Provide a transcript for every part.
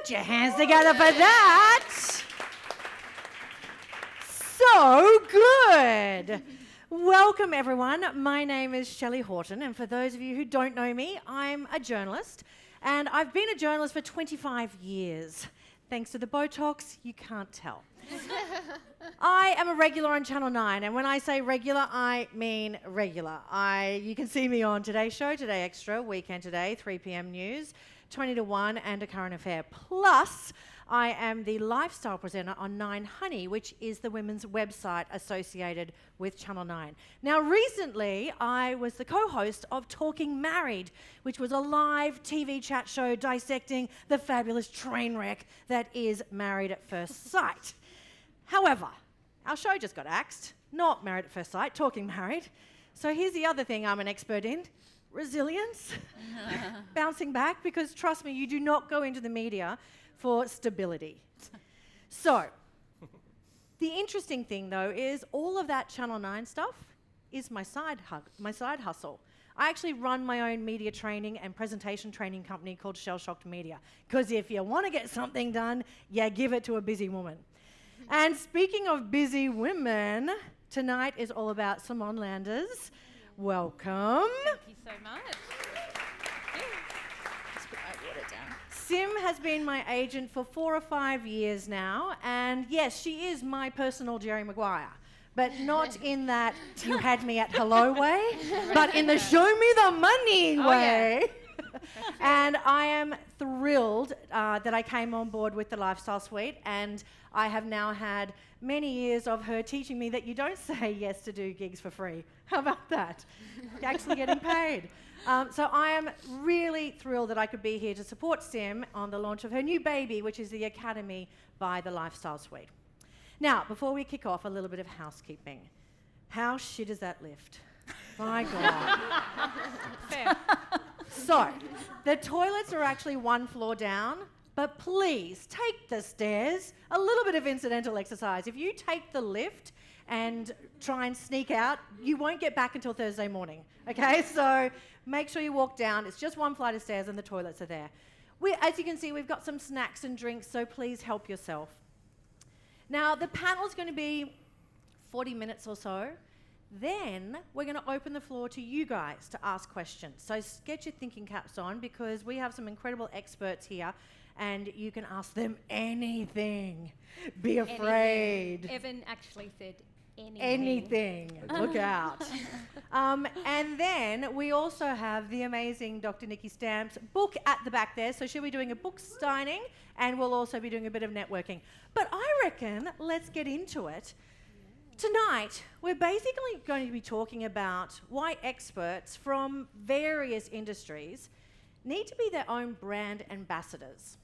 Put your hands together for that. So good. Welcome, everyone. My name is Shelley Horton, and for those of you who don't know me, I'm a journalist, and I've been a journalist for 25 years. Thanks to the Botox, you can't tell. I am a regular on Channel 9, and when I say regular, I mean regular. You can see me on Today's Show, Today Extra, Weekend Today, 3 p.m. News, 20 to 1, and A Current Affair. Plus, I am the lifestyle presenter on 9 Honey, which is the women's website associated with Channel 9. Now, recently, I was the co-host of Talking Married, which was a live TV chat show dissecting the fabulous train wreck that is Married at First Sight. However, our show just got axed, not Married at First Sight, Talking Married. So here's the other thing I'm an expert in, resilience, bouncing back, because trust me, you do not go into the media for stability. So, the interesting thing though is all of that Channel 9 stuff is my side hustle. I actually run my own media training and presentation training company called Shell Shocked Media, because if you want to get something done, you give it to a busy woman. And speaking of busy women, tonight is all about Simone Landers. Welcome. Thank you so much. Let's put my water down. Sim has been my agent for 4 or 5 years now, and yes, she is my personal Jerry Maguire, but not in that you had me at hello way, but in the show me the money way. Yeah. And I am thrilled that I came on board with the Lifestyle Suite, and I have now had many years of her teaching me that you don't say yes to do gigs for free. How about that? You're actually getting paid. So I am really thrilled that I could be here to support Sim on the launch of her new baby, which is the Academy by the Lifestyle Suite. Now, before we kick off, a little bit of housekeeping. How shit is that lift? My God. Fair. So, the toilets are actually 1 floor down, but please take the stairs. A little bit of incidental exercise. If you take the lift and try and sneak out, you won't get back until Thursday morning, okay? So make sure you walk down. It's just 1 flight of stairs and the toilets are there. As you can see, we've got some snacks and drinks, so please help yourself. Now, the panel's going to be 40 minutes or so. Then we're going to open the floor to you guys to ask questions. So get your thinking caps on, because we have some incredible experts here and you can ask them anything. Be afraid. Evan actually said anything. Anything. Look out. And then we also have the amazing Dr. Nikki Stamp's book at the back there. So she'll be doing a book signing and we'll also be doing a bit of networking. But I reckon let's get into it. Tonight, we're basically going to be talking about why experts from various industries need to be their own brand ambassadors.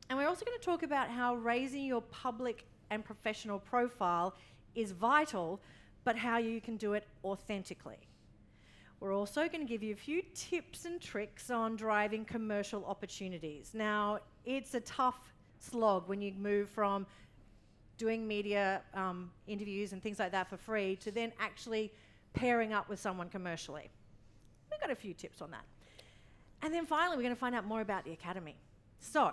And we're also going to talk about how raising your public and professional profile is vital, but how you can do it authentically. We're also going to give you a few tips and tricks on driving commercial opportunities. Now, it's a tough slog when you move from doing media interviews and things like that for free to then actually pairing up with someone commercially. We've got a few tips on that. And then finally, we're going to find out more about the Academy. So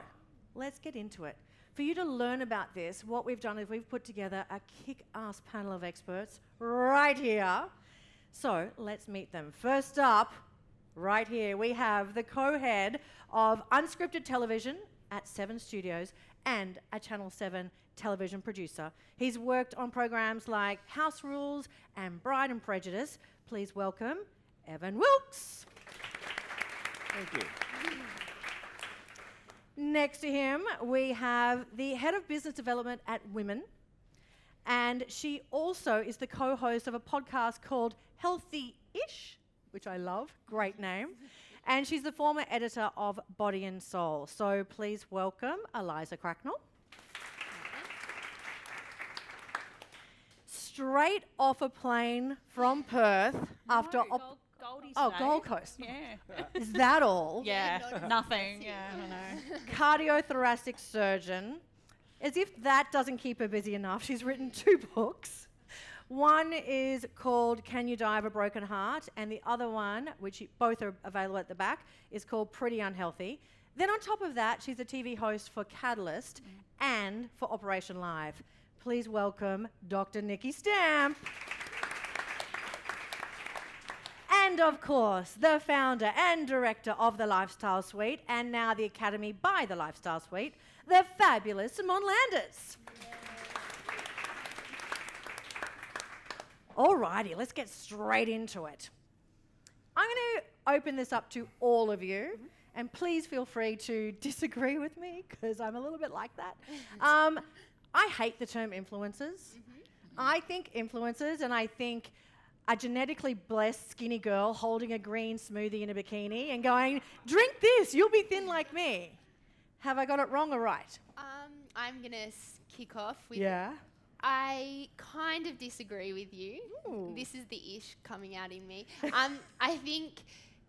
let's get into it. For you to learn about this, what we've done is we've put together a kick-ass panel of experts right here. So let's meet them. First up, right here, we have the co-head of unscripted television at 7 Studios and a Channel 7 television producer. He's worked on programs like House Rules and Bride and Prejudice. Please welcome Evan Wilkes. Thank you. Next to him, we have the head of business development at Women, and she also is the co-host of a podcast called Healthy-ish, which I love, great name, and she's the former editor of Body and Soul. So please welcome Eliza Cracknell. Straight off a plane from Perth after... Goldie Gold Coast. Yeah. Is that all? Yeah, nothing. Yeah, I don't know. Cardiothoracic surgeon. As if that doesn't keep her busy enough, she's written 2 books. One is called Can You Die of a Broken Heart? And the other one, which both are available at the back, is called Pretty Unhealthy. Then on top of that, she's a TV host for Catalyst and for Operation Live. Please welcome Dr. Nikki Stamp. And of course, the founder and director of the Lifestyle Suite, and now the Academy by the Lifestyle Suite, the fabulous Simone Landers. Alrighty, let's get straight into it. I'm going to open this up to all of you, and please feel free to disagree with me, because I'm a little bit like that. I hate the term influencers. I think influencers, and I think a genetically blessed skinny girl holding a green smoothie in a bikini and going, drink this, you'll be thin like me. Have I got it wrong or right? I'm going to kick off with... Yeah. I kind of disagree with you. Ooh. This is the ish coming out in me. I think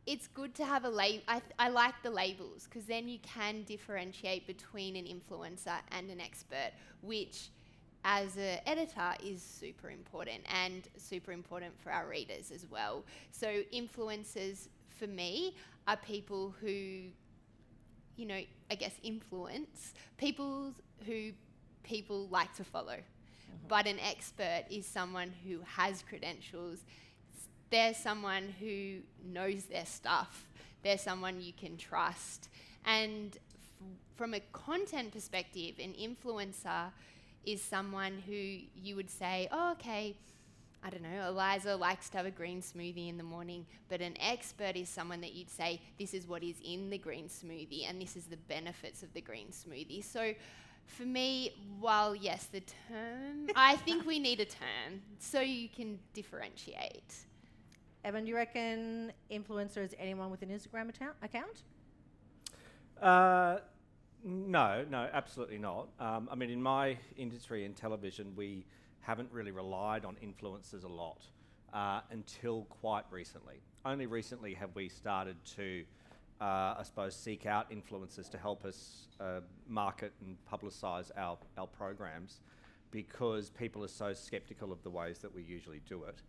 it's good to have a label. I like the labels because then you can differentiate between an influencer and an expert, which as an editor is super important and super important for our readers as well. So influencers for me are people who, you know, I guess influence people who people like to follow. But an expert is someone who has credentials. They're someone who knows their stuff. They're someone you can trust. And from a content perspective, an influencer is someone who you would say, oh, okay, I don't know, Eliza likes to have a green smoothie in the morning, but an expert is someone that you'd say, this is what is in the green smoothie and this is the benefits of the green smoothie. So for me, while yes, the term, I think we need a term so you can differentiate. Evan, do you reckon influencer is anyone with an Instagram account? No, absolutely not. I mean, in my industry in television, we haven't really relied on influencers a lot until quite recently. Only recently have we started to, I suppose, seek out influencers to help us market and publicise our programs, because people are so sceptical of the ways that we usually do it.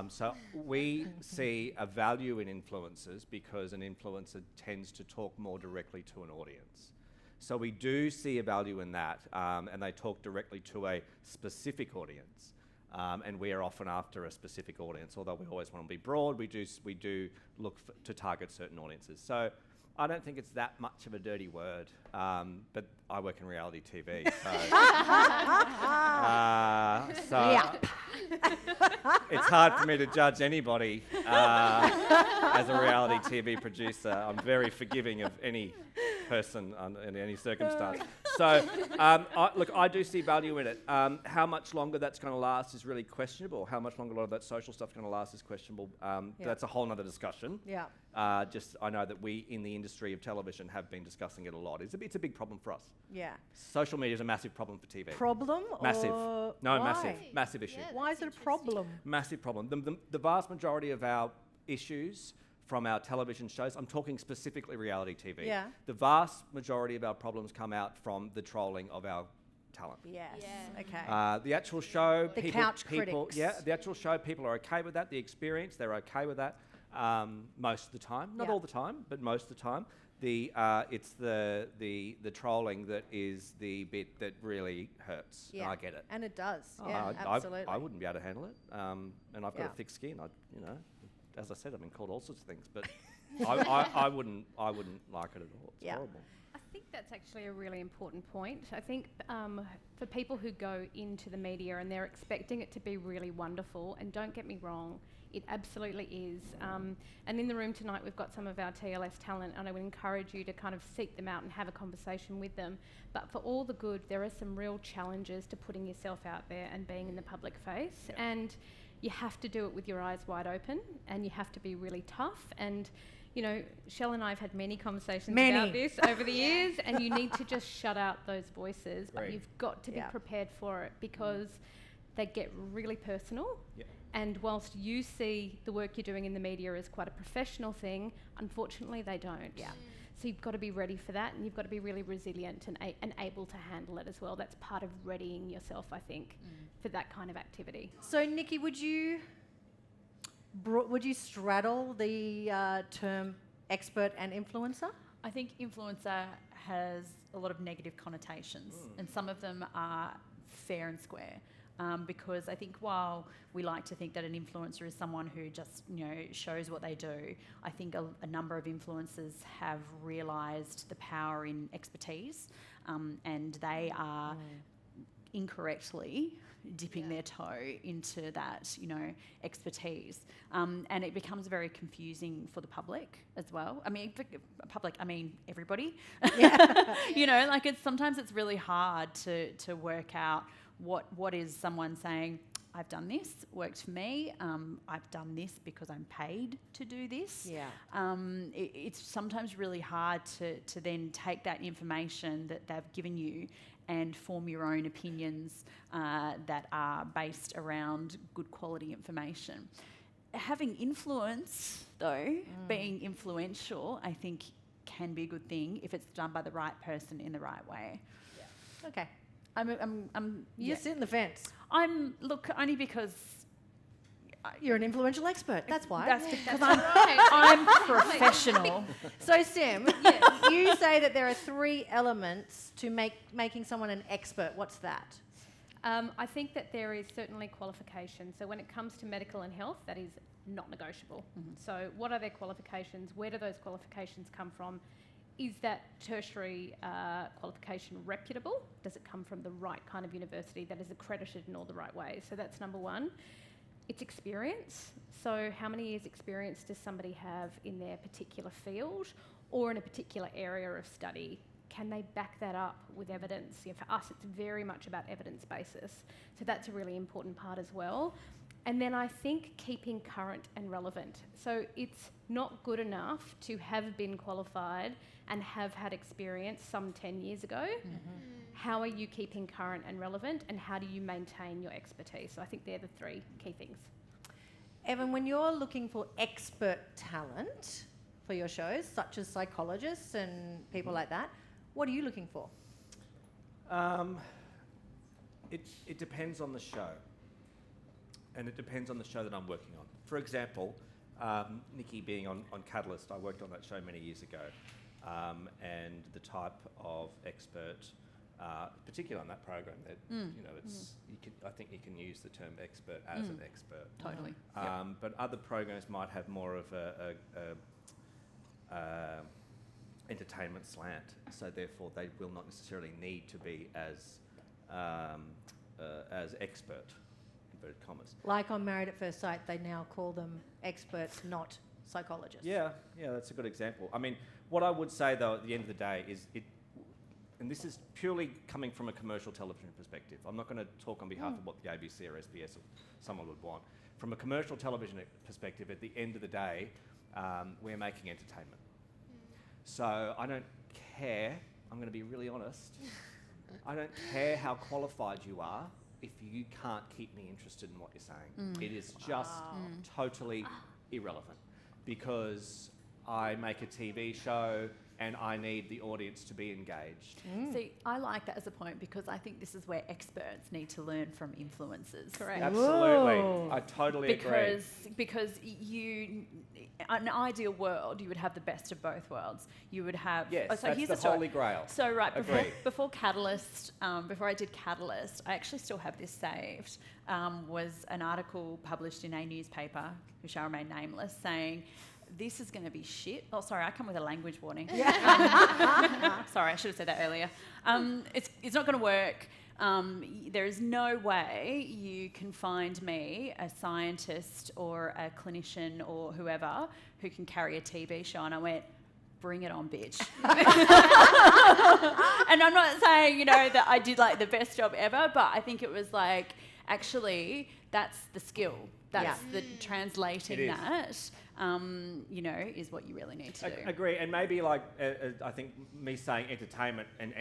So we see a value in influencers because an influencer tends to talk more directly to an audience. So we do see a value in that, and they talk directly to a specific audience. And we are often after a specific audience. Although we always want to be broad, we do look to target certain audiences. So I don't think it's that much of a dirty word, but I work in reality TV, so Yeah. it's hard for me to judge anybody as a reality TV producer. I'm very forgiving of any person in any circumstance. So, look, I do see value in it. How much longer that's going to last is really questionable. How much longer a lot of that social stuff's going to last is questionable. That's a whole nother discussion. Yeah. Just I know that we in the industry of television have been discussing it a lot. It's a big problem for us. Yeah. Social media is a massive problem for TV. Problem? Massive. Or No, why? massive issue. Yeah. Why is it a problem? Massive problem. The vast majority of our issues from our television shows, I'm talking specifically reality TV. Yeah. The vast majority of our problems come out from the trolling of our talent. Yes. Yeah. Okay. The actual show, The people, couch people, critics. yeah, the actual show, people are okay with that. The experience, they're okay with that most of the time. Not Yeah. all the time, but most of the time. It's the trolling that is the bit that really hurts. Yeah. And I get it. And it does. Oh, Yeah, absolutely. I wouldn't be able to handle it, and I've got Yeah. a thick skin. As I said, I've been called all sorts of things, but I wouldn't like it at all. It's Yeah. horrible. I think that's actually a really important point. I think for people who go into the media and they're expecting it to be really wonderful, and don't get me wrong, it absolutely is. And in the room tonight, we've got some of our TLS talent, and I would encourage you to kind of seek them out and have a conversation with them. But for all the good, there are some real challenges to putting yourself out there and being in the public face. Yeah. And you have to do it with your eyes wide open, and you have to be really tough. And you know, Shell and I have had many conversations about this over the years, and you need to just shut out those voices, but Great. you've got to be Yeah. prepared for it, because they get really personal. Yeah. And whilst you see the work you're doing in the media as quite a professional thing, unfortunately they don't. Yeah. So you've got to be ready for that, and you've got to be really resilient and able to handle it as well. That's part of readying yourself, I think, for that kind of activity. So, Nikki, would you straddle the term expert and influencer? I think influencer has a lot of negative connotations, and some of them are fair and square. Because I think while we like to think that an influencer is someone who just, shows what they do, I think a number of influencers have realised the power in expertise, and they are incorrectly dipping their toe into that, expertise. And it becomes very confusing for the public as well. I mean, everybody. Yeah. Sometimes it's really hard to work out what is someone saying, I've done this, worked for me, I've done this because I'm paid to do this. Yeah. It's sometimes really hard to then take that information that they've given you and form your own opinions that are based around good quality information. Having influence, though, being influential, I think can be a good thing if it's done by the right person in the right way. Yeah. Okay. You sit in the fence. Only because You're an influential expert. That's why. that's because I'm professional. So, Sim, you say that there are 3 elements to making someone an expert. What's that? I think that there is certainly qualification. So when it comes to medical and health, that is not negotiable. So what are their qualifications? Where do those qualifications come from? Is that tertiary qualification reputable? Does it come from the right kind of university that is accredited in all the right ways? So that's number 1. It's experience. So how many years experience does somebody have in their particular field or in a particular area of study? Can they back that up with evidence? For us, it's very much about evidence basis. So that's a really important part as well. And then I think keeping current and relevant. So it's not good enough to have been qualified and have had experience some 10 years ago. How are you keeping current and relevant, and how do you maintain your expertise? So I think they're the 3 key things. Evan, when you're looking for expert talent for your shows, such as psychologists and people like that, what are you looking for? It depends on the show. And it depends on the show that I'm working on. For example, Nikki being on Catalyst, I worked on that show many years ago. And the type of expert, particularly on that program, that I think you can use the term expert as an expert. Totally. But other programs might have more of a entertainment slant, so therefore they will not necessarily need to be as expert. Inverted commas. Like on Married at First Sight, they now call them experts, not psychologists. Yeah, that's a good example. I mean, what I would say though, at the end of the day, is and this is purely coming from a commercial television perspective. I'm not going to talk on behalf of what the ABC or SBS or someone would want. From a commercial television perspective, at the end of the day, we're making entertainment. So I don't care, I'm going to be really honest, I don't care how qualified you are if you can't keep me interested in what you're saying. It is just totally irrelevant, because I make a TV show and I need the audience to be engaged. See, I like that as a point, because I think this is where experts need to learn from influencers. Correct. Absolutely. Whoa. I totally agree. Because you, in an ideal world, you would have the best of both worlds. You would have... Yes, so that's here's the story. holy grail. So Agreed. before Catalyst, before I did Catalyst, I actually still have this saved, was an article published in a newspaper, who shall remain nameless, saying... this is going to be shit. Oh, sorry, I come with a language warning. Sorry, I should have said that earlier. It's not going to work. There is no way you can find me, a scientist or a clinician or whoever, who can carry a TV show. And I went, bring it on, bitch. And I'm not saying, that I did like the best job ever, but I think it was like, actually, that's the skill. That's the translating that, is what you really need to do. Agree, and maybe I think me saying entertainment and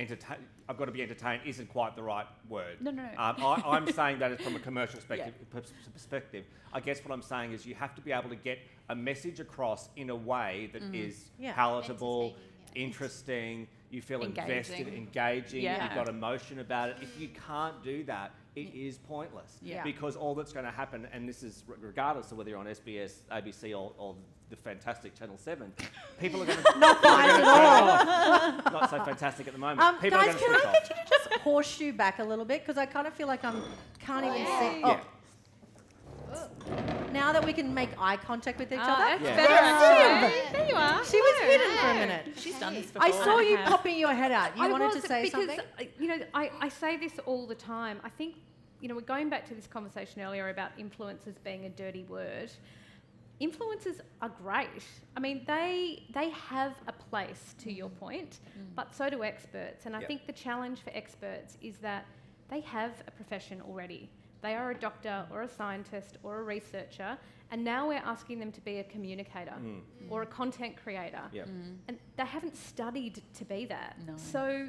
I've got to be entertained isn't quite the right word. No. I'm saying that from a commercial perspective. I guess what I'm saying is you have to be able to get a message across in a way that is palatable, interesting, you feel invested, engaging, you've got emotion about it. If you can't do that, it is pointless. Yeah. Because all that's going to happen, and this is regardless of whether you're on SBS, ABC, or the fantastic Channel 7, people are going to... Not fine at all. Not so fantastic at the moment. People are Guys, going to can I switch get you to just horseshoe back a little bit? Because I kind of feel like can't even see. Yeah. Now that we can make eye contact with each other. That's Yeah. better. Yeah. There you are. She was hidden for a Yeah. minute. She's done this before. I saw you have. popping your head out. You I wanted was, to say because, something? I say this all the time. I think, we're going back to this conversation earlier about influencers being a dirty word. Influencers are great. I mean, they have a place, to your point, but so do experts. And I Yep. think the challenge for experts is that they have a profession already. They are a doctor or a scientist or a researcher, and now we're asking them to be a communicator or a content creator. Yep. And they haven't studied to be that. No. So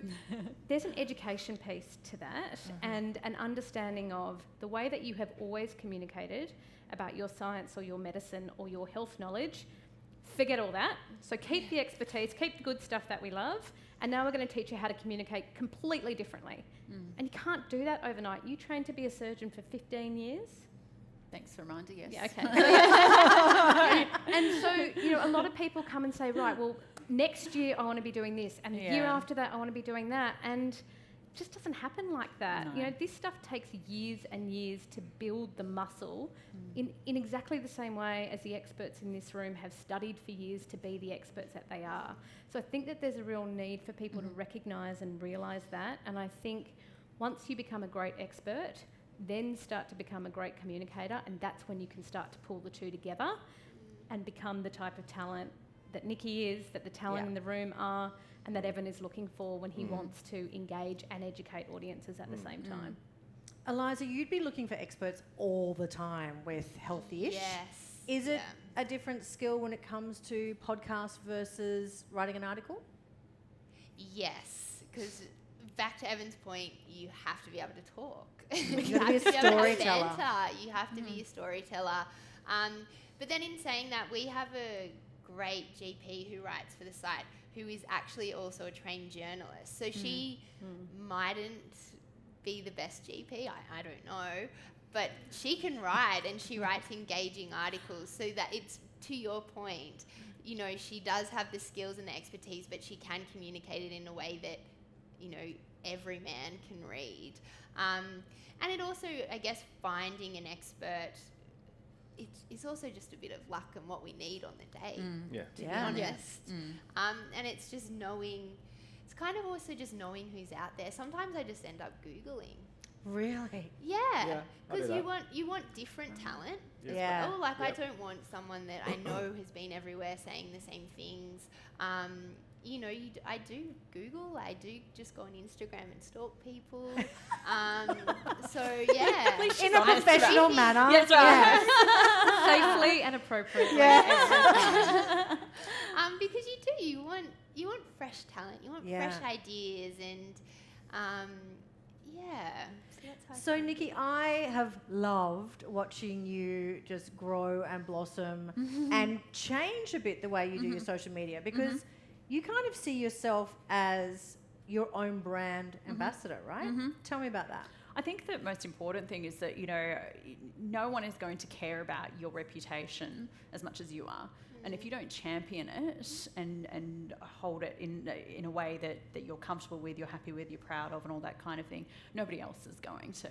there's an education piece to that and an understanding of the way that you have always communicated about your science or your medicine or your health knowledge. Forget all that. So keep the expertise, keep the good stuff that we love, and now we're going to teach you how to communicate completely differently. And you can't do that overnight. You trained to be a surgeon for 15 years. Thanks for reminding us. Yeah, okay. And so, a lot of people come and say, right, well, next year I want to be doing this, and the year Yeah. after that I want to be doing that, and it just doesn't happen like that. No. This stuff takes years and years to build the muscle in exactly the same way as the experts in this room have studied for years to be the experts that they are. So I think that there's a real need for people to recognise and realise that, and I think once you become a great expert, then start to become a great communicator, and that's when you can start to pull the two together and become the type of talent that Nikki is, that the talent in the room are, and that Evan is looking for when he wants to engage and educate audiences at the same time. Eliza, you'd be looking for experts all the time with healthy-ish. Yes. Is it Yeah. a different skill when it comes to podcasts versus writing an article? Yes, because back to Evan's point, you have to be able to talk. You've got to be a storyteller. banter. You have to be a storyteller. But then in saying that, we have a great GP who writes for the site who is actually also a trained journalist. So she mightn't be the best GP, I don't know, but she can write, and she writes engaging articles so that it's, to your point, she does have the skills and the expertise, but she can communicate it in a way that, every man can read. And it also, I guess, finding an expert, it's also just a bit of luck and what we need on the day, Yeah. to be Yeah. honest. And it's just knowing, it's kind of also just knowing who's out there. Sometimes I just end up Googling. Really? Yeah, Yeah, I do because that. you want different talent as Yeah. well. Like, I Yep. don't want someone that I know has been everywhere saying the same things. I do Google. I do just go on Instagram and stalk people. So yeah, In a professional manner. Yes, right. Safely and appropriately. Yeah. Because you want fresh talent. You want Yeah. fresh ideas, and yeah. So that's how I So, find Nikki, I have loved watching you just grow and blossom and change a bit the way you do your social media, because you kind of see yourself as your own brand ambassador, right? Tell me about that. I think the most important thing is that, no one is going to care about your reputation as much as you are. And if you don't champion it and hold it in a way that you're comfortable with, you're happy with, you're proud of, and all that kind of thing, nobody else is going to.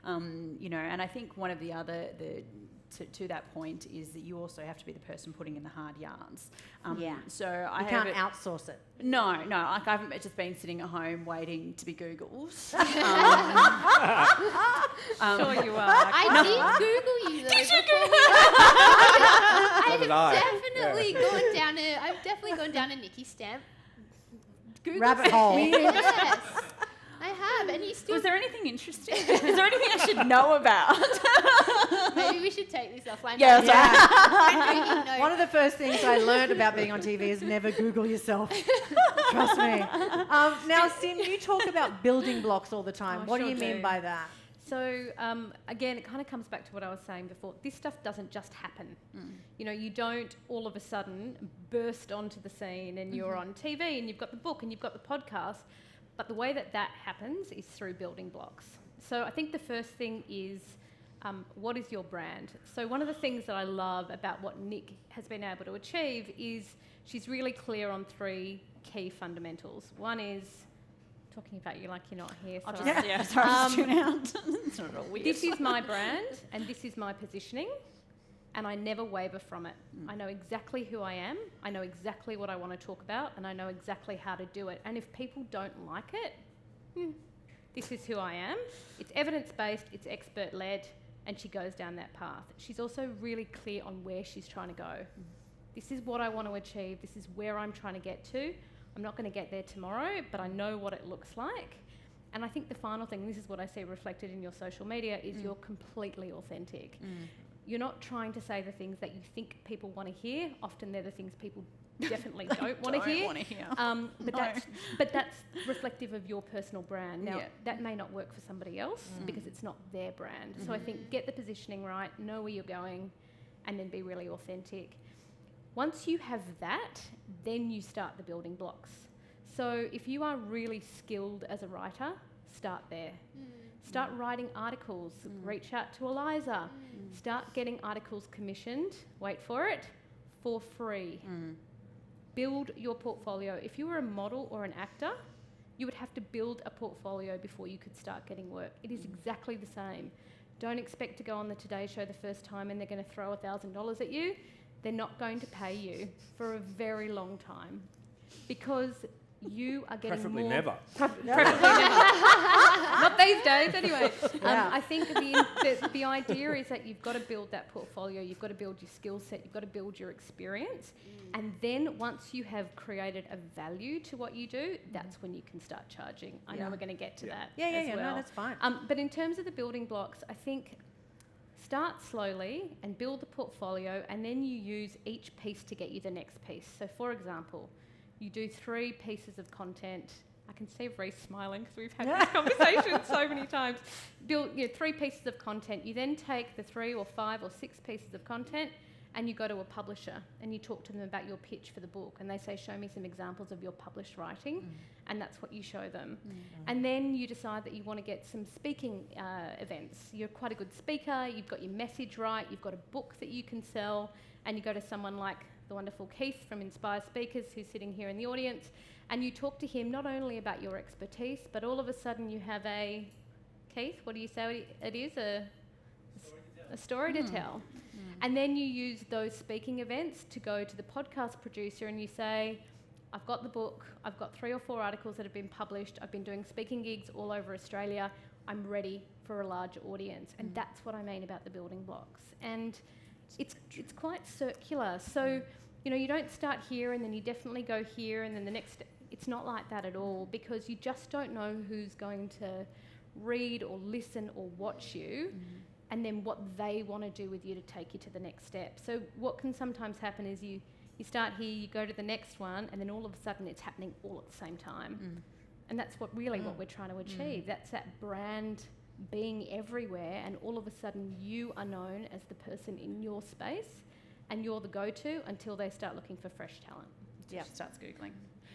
And I think one of the other, to that point, is that you also have to be the person putting in the hard yards. So I You can't outsource it. No, like I haven't just been sitting at home waiting to be Googled. Sure you are. I did Google you though. Did you Google? So did I. I've definitely gone down a Nikki Stamp Google Rabbit hole. Yes, I have, and you still. Was there anything interesting? Is there anything I should know about? Maybe we should take this offline. Yeah, but- Yeah. No. One of the first things I learned about being on TV is never Google yourself. Trust me. Now, Sim, you talk about building blocks all the time. I What do sure you mean do. by that? So again, it kind of comes back to what I was saying before. This stuff doesn't just happen. You don't all of a sudden burst onto the scene and you're on TV and you've got the book and you've got the podcast. But the way that happens is through building blocks. So I think the first thing is, what is your brand? So one of the things that I love about what Nick has been able to achieve is she's really clear on 3 key fundamentals. One is talking about you like you're not here. I'll Sorry. just, sorry, I'll just tune out. It's not at all weird. This is my brand and this is my positioning, and I never waver from it. I know exactly who I am, I know exactly what I want to talk about, and I know exactly how to do it. And if people don't like it, this is who I am. It's evidence-based, it's expert-led, and she goes down that path. She's also really clear on where she's trying to go. This is what I want to achieve, this is where I'm trying to get to. I'm not going to get there tomorrow, but I know what it looks like. And I think the final thing, this is what I see reflected in your social media, is you're completely authentic. You're not trying to say the things that you think people want to hear. Often they're the things people definitely don't want to hear. But that's reflective of your personal brand. Now, that may not work for somebody else because it's not their brand. So I think get the positioning right, know where you're going, and then be really authentic. Once you have that, then you start the building blocks. So if you are really skilled as a writer, start there. Start writing articles, reach out to Eliza, start getting articles commissioned, wait for it, for free. Build your portfolio. If you were a model or an actor, you would have to build a portfolio before you could start getting work. It is exactly the same. Don't expect to go on the Today Show the first time and they're going to throw $1,000 at you. They're not going to pay you for a very long time because you are getting Preferably more... never. Preferably never. Not these days, anyway. I think the idea is that you've got to build that portfolio, you've got to build your skill set, you've got to build your experience, and then once you have created a value to what you do, that's when you can start charging. I know we're going to get to that as well. No, that's fine. But in terms of the building blocks, I think start slowly and build the portfolio, and then you use each piece to get you the next piece. So, for example, you do 3 pieces of content. I can see Reece smiling because we've had this conversation so many times. Build 3 pieces of content. You then take the 3 or 5 or 6 pieces of content and you go to a publisher and you talk to them about your pitch for the book, and they say, show me some examples of your published writing, and that's what you show them. And then you decide that you want to get some speaking events. You're quite a good speaker, you've got your message right, you've got a book that you can sell, and you go to someone like the wonderful Keith from Inspire Speakers, who's sitting here in the audience, and you talk to him not only about your expertise, but all of a sudden you have a... Keith, what do you say it is? A story to tell. And then you use those speaking events to go to the podcast producer and you say, I've got the book, I've got 3 or 4 articles that have been published, I've been doing speaking gigs all over Australia, I'm ready for a larger audience. And that's what I mean about the building blocks. And it's quite circular. So, you don't start here and then you definitely go here and then the next... It's not like that at all, because you just don't know who's going to read or listen or watch you, and then what they want to do with you to take you to the next step. So what can sometimes happen is you start here, you go to the next one, and then all of a sudden it's happening all at the same time. And that's what we're trying to achieve. That's that brand being everywhere, and all of a sudden you are known as the person in your space, and you're the go-to until they start looking for fresh talent. She starts Googling.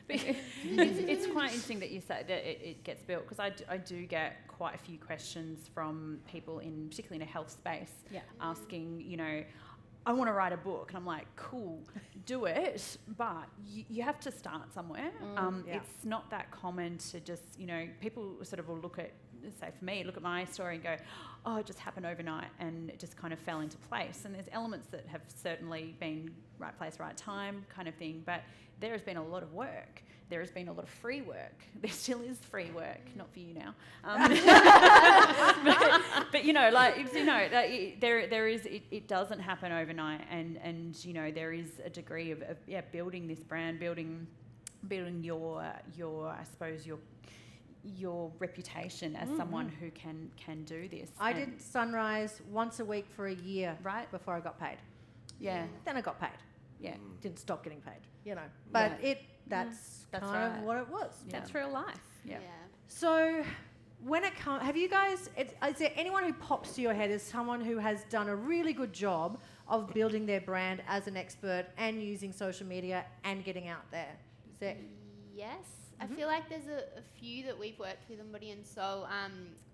But it's quite interesting that you say that it gets built, because I do get quite a few questions from people, particularly in a health space, asking, I want to write a book. And I'm like, cool, do it, but you have to start somewhere. It's not that common to just, people sort of will look at, say for me, look at my story and go, oh, it just happened overnight and it just kind of fell into place. And there's elements that have certainly been right place, right time kind of thing, but there has been a lot of work. There has been a lot of free work. There still is free work, not for you now. But there is. It doesn't happen overnight, and there is a degree of building this brand, building your I suppose your reputation as someone who can do this. I did Sunrise once a week for a year, right, before I got paid. Yeah. Then I got paid. Yeah. Didn't stop getting paid, But that's kind right. of what it was. Yeah. That's real life. Yeah. So when it comes, have you guys, is there anyone who pops to your head as someone who has done a really good job of building their brand as an expert and using social media and getting out there? Is there... Yes. I feel like there's a few that we've worked with on Body and Soul.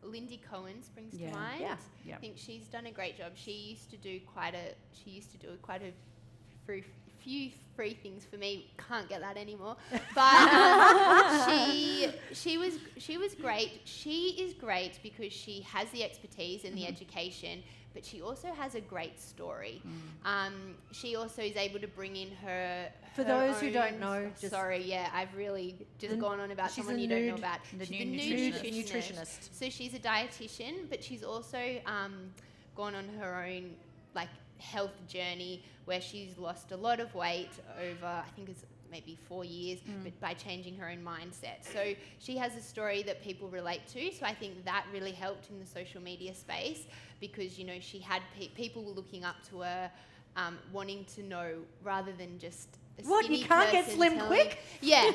Lindy Cohen springs Yeah. to mind. Yeah. Yeah. I think she's done a great job. She used to do quite a few free things for me. Can't get that anymore. But she was great. She is great because she has the expertise and the education, but she also has a great story. She also is able to bring in her. For her those who own- don't know, just- sorry, yeah, I've really just The- gone on about she's someone a you don't know nude- about. the She's nude the nude nutritionist. So she's a dietitian, but she's also gone on her own like health journey where she's lost a lot of weight over, I think it's maybe 4 years, but by changing her own mindset. So she has a story that people relate to. So I think that really helped in the social media space because, you know, she had people were looking up to her, wanting to know rather than just a What, you skinny can't get person slim telling- quick? Yeah.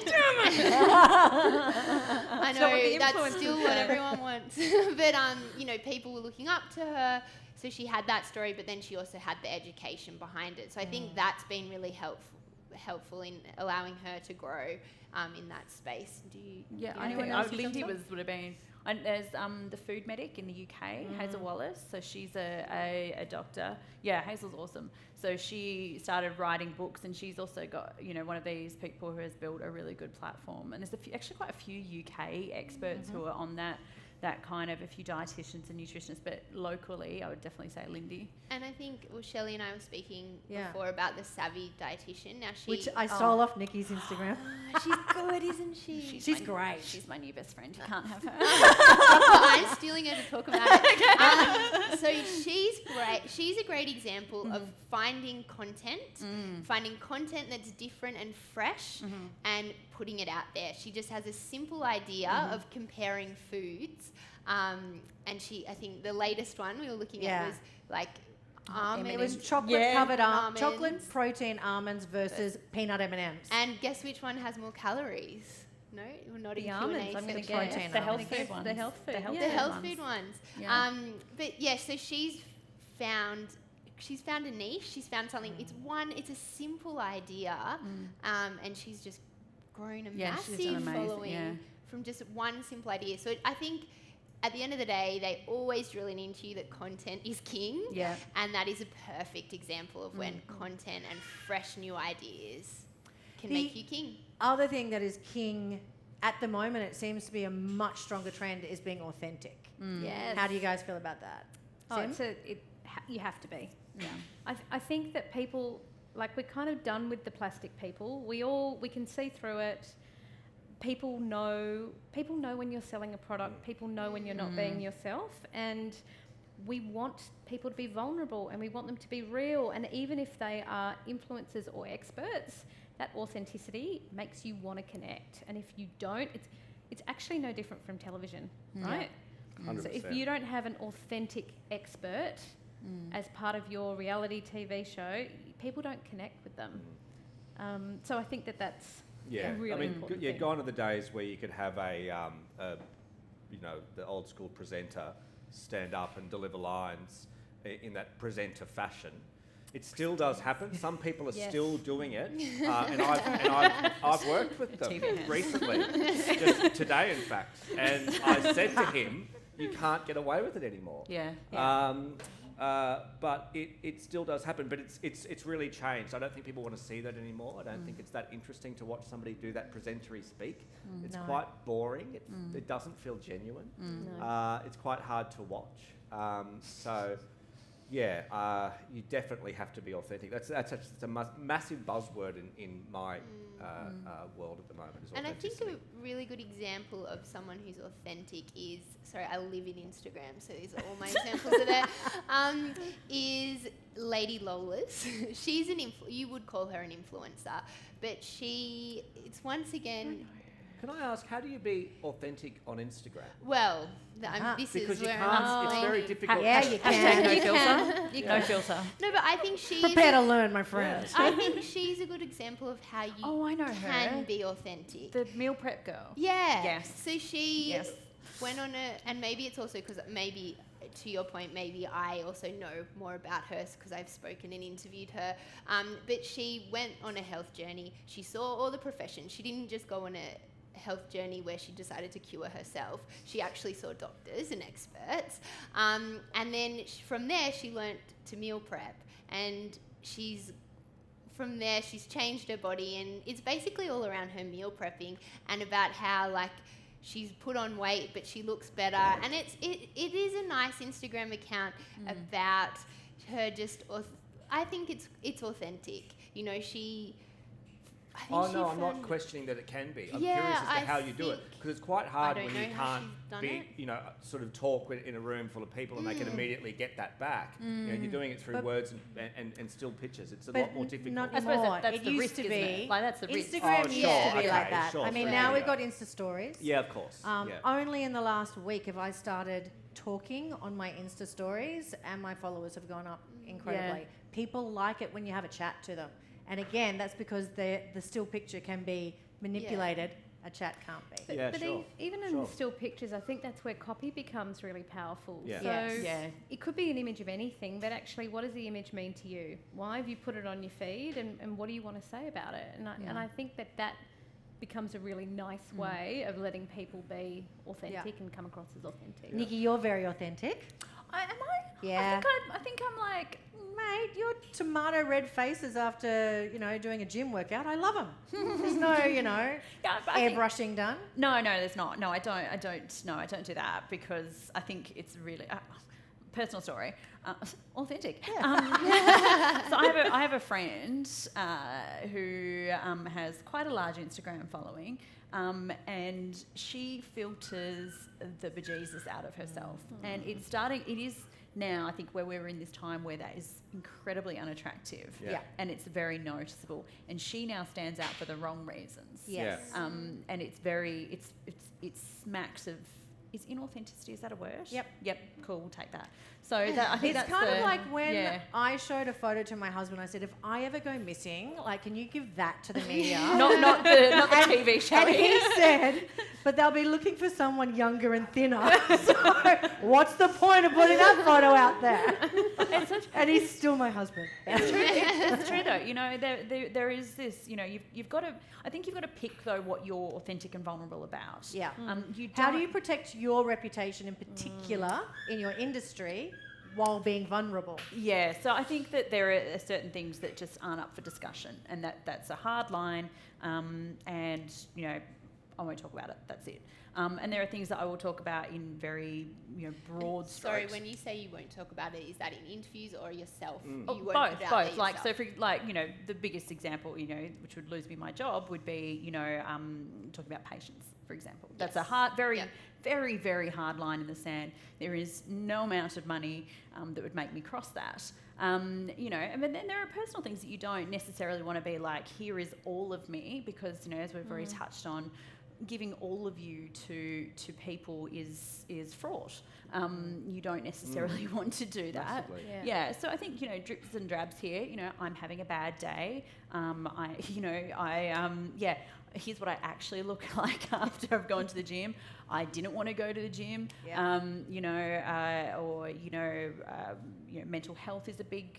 I not what the know, that's influencers still what say. everyone wants. But, you know, people were looking up to her. So she had that story, but then she also had the education behind it. So I think that's been really helpful in allowing her to grow in that space. Do you? Yeah, do I anyone think else Lindy want to would have been. And there's the food medic in the UK, Hazel Wallace. So she's a doctor. Yeah, Hazel's awesome. So she started writing books, and she's also got, you know, one of these people who has built a really good platform. And there's actually quite a few UK experts who are on that kind of, a few dietitians and nutritionists, but locally I would definitely say Lindy. And I think, well, Shelley and I were speaking Yeah. before about the savvy dietitian. Now she, Which I stole off Nikki's Instagram. she's good, isn't she? She's great. She's my new best friend. You can't have her. I'm stealing her to talk about it. So she's great. She's a great example of finding content that's different and fresh, and putting it out there. She just has a simple idea of comparing foods, and I think the latest one we were looking Yeah. at was like almond. It was chocolate covered almonds. chocolate protein almonds versus peanut M&Ms. And guess which one has more calories? No, we're not The in almonds, Q&A I'm going to section. protein guess. The health almonds. food ones. The health food. The health The food health ones. food ones. Yeah. But yeah, so she's found a niche. She's found something. It's a simple idea, and she's just grown a Yeah, she's massive done amazing, following yeah. from just one simple idea. So I think at the end of the day, they always drilling into you that content is king. Yeah. And that is a perfect example of when content and fresh new ideas can The- make you king. Other thing that is king at the moment, it seems to be a much stronger trend, is being authentic. Yes. How do you guys feel about that? Oh, Sim? you have to be. Yeah. I think that people, like, we're kind of done with the plastic people. We can see through it. People know when you're selling a product. People know when you're not being yourself, and we want people to be vulnerable, and we want them to be real. And even if they are influencers or experts, that authenticity makes you want to connect. And if you don't, it's actually no different from television, right? 100%. So if you don't have an authentic expert as part of your reality TV show, people don't connect with them. So I think that's Yeah, a really I mean, important yeah, thing. gone are the days where you could have the old school presenter stand up and deliver lines in that presenter fashion. It still does happen. Some people are Yes. still doing it, and I've worked with them recently, just today in fact, and I said to him, "You can't get away with it anymore." Yeah. But it still does happen, but it's really changed. I don't think people want to see that anymore. I don't think it's that interesting to watch somebody do that presentery speak. It's No. quite boring. It doesn't feel genuine. It's quite hard to watch. You definitely have to be authentic. That's a massive buzzword in my world at the moment. Is And I think authenticity. a really good example of someone who's authentic is, sorry, I live in Instagram, so these are all my examples of that, is Lady Lawless. She's you would call her an influencer, but it's once again, Can I ask, how do you be authentic on Instagram? well, this Because is you where can't. I'm It's very explaining. difficult. Yeah, you can. No You filter. can. No filter. No, but I think she's Prepare to learn, my friend. I think she's a good example of how you Oh, I know can her. be authentic. The meal prep girl. Yeah. Yes. So she Yes. went on and maybe it's also because maybe, to your point, maybe I also know more about her because I've spoken and interviewed her. But she went on a health journey. She saw all the professions. She didn't just go on a health journey where she decided to cure herself. She actually saw doctors and experts. And then from there, she learnt to meal prep. And from there, she's changed her body. And it's basically all around her meal prepping and about how, like, she's put on weight, but she looks better. And it is a nice Instagram account about her just... I think it's authentic. You know, I'm not questioning that it can be. I'm curious as to how you do it, because it's quite hard when you can't sort of talk in a room full of people and they can immediately get that back. You know, you're doing it through words and still pictures. It's a lot more difficult. Not I suppose anymore. that's It the used risk, to isn't be. it? Like, that's the risk. Instagram used to be like that. Sure, I mean, sure. now Yeah. we've got Insta stories. Yeah, of course. Only in the last week have I started talking on my Insta stories, and my followers have gone up incredibly. Yeah. People like it when you have a chat to them. And again, that's because the still picture can be manipulated. A chat can't be. Yeah, But sure. even in Sure. the still pictures, I think that's where copy becomes really powerful. Yeah. So Yes. Yeah. it could be an image of anything, but actually, what does the image mean to you? Why have you put it on your feed, and what do you want to say about it? And I think that becomes a really nice way of letting people be authentic and come across as authentic. Nikki, you're very authentic. Am I? Yeah. I think I'm like... Mate, your tomato red faces after, doing a gym workout, I love them. There's no, Yeah, but I think- airbrushing done. No, there's not. No, I don't do that, because I think it's really personal story, authentic. So I have a friend who has quite a large Instagram following, and she filters the bejesus out of herself, and it is now, I think, where we're in this time where that is incredibly unattractive. Yeah. And it's very noticeable. And she now stands out for the wrong reasons. Yes. And it's very, it smacks of, is inauthenticity, is that a word? Yep. Cool, we'll take that. So that, I think It's that's kind of the- like when yeah. I showed a photo to my husband. I said, if I ever go missing, like, can you give that to the media? not the TV show. And he said, but they'll be looking for someone younger and thinner. So what's the point of putting that photo out there? And he's still my husband. It's true though. You know, there is this. You know, you've got to. I think you've got to pick though what you're authentic and vulnerable about. Yeah. How How do you protect your reputation in particular in your industry while being vulnerable? Yeah, so I think that there are certain things that just aren't up for discussion, and that's a hard line. And you know, I won't talk about it. That's it. And there are things that I will talk about in very broad strokes. Sorry, when you say you won't talk about it, is that in interviews or yourself? You Oh, won't both. put it out there Like, so yourself? for the biggest example, which would lose me my job, would be talking about patients, for example. That's a Yes. hard, very, Yep. very, very hard line in the sand. There is no amount of money that would make me cross that. And then there are personal things that you don't necessarily want to be like, here is all of me, because as we've already touched on, giving all of you to people is fraught. You don't necessarily want to do that. Massively. Yeah. So I think drips and drabs here. I'm having a bad day. Here's what I actually look like after I've gone to the gym. I didn't want to go to the gym. Yeah. Mental health is a big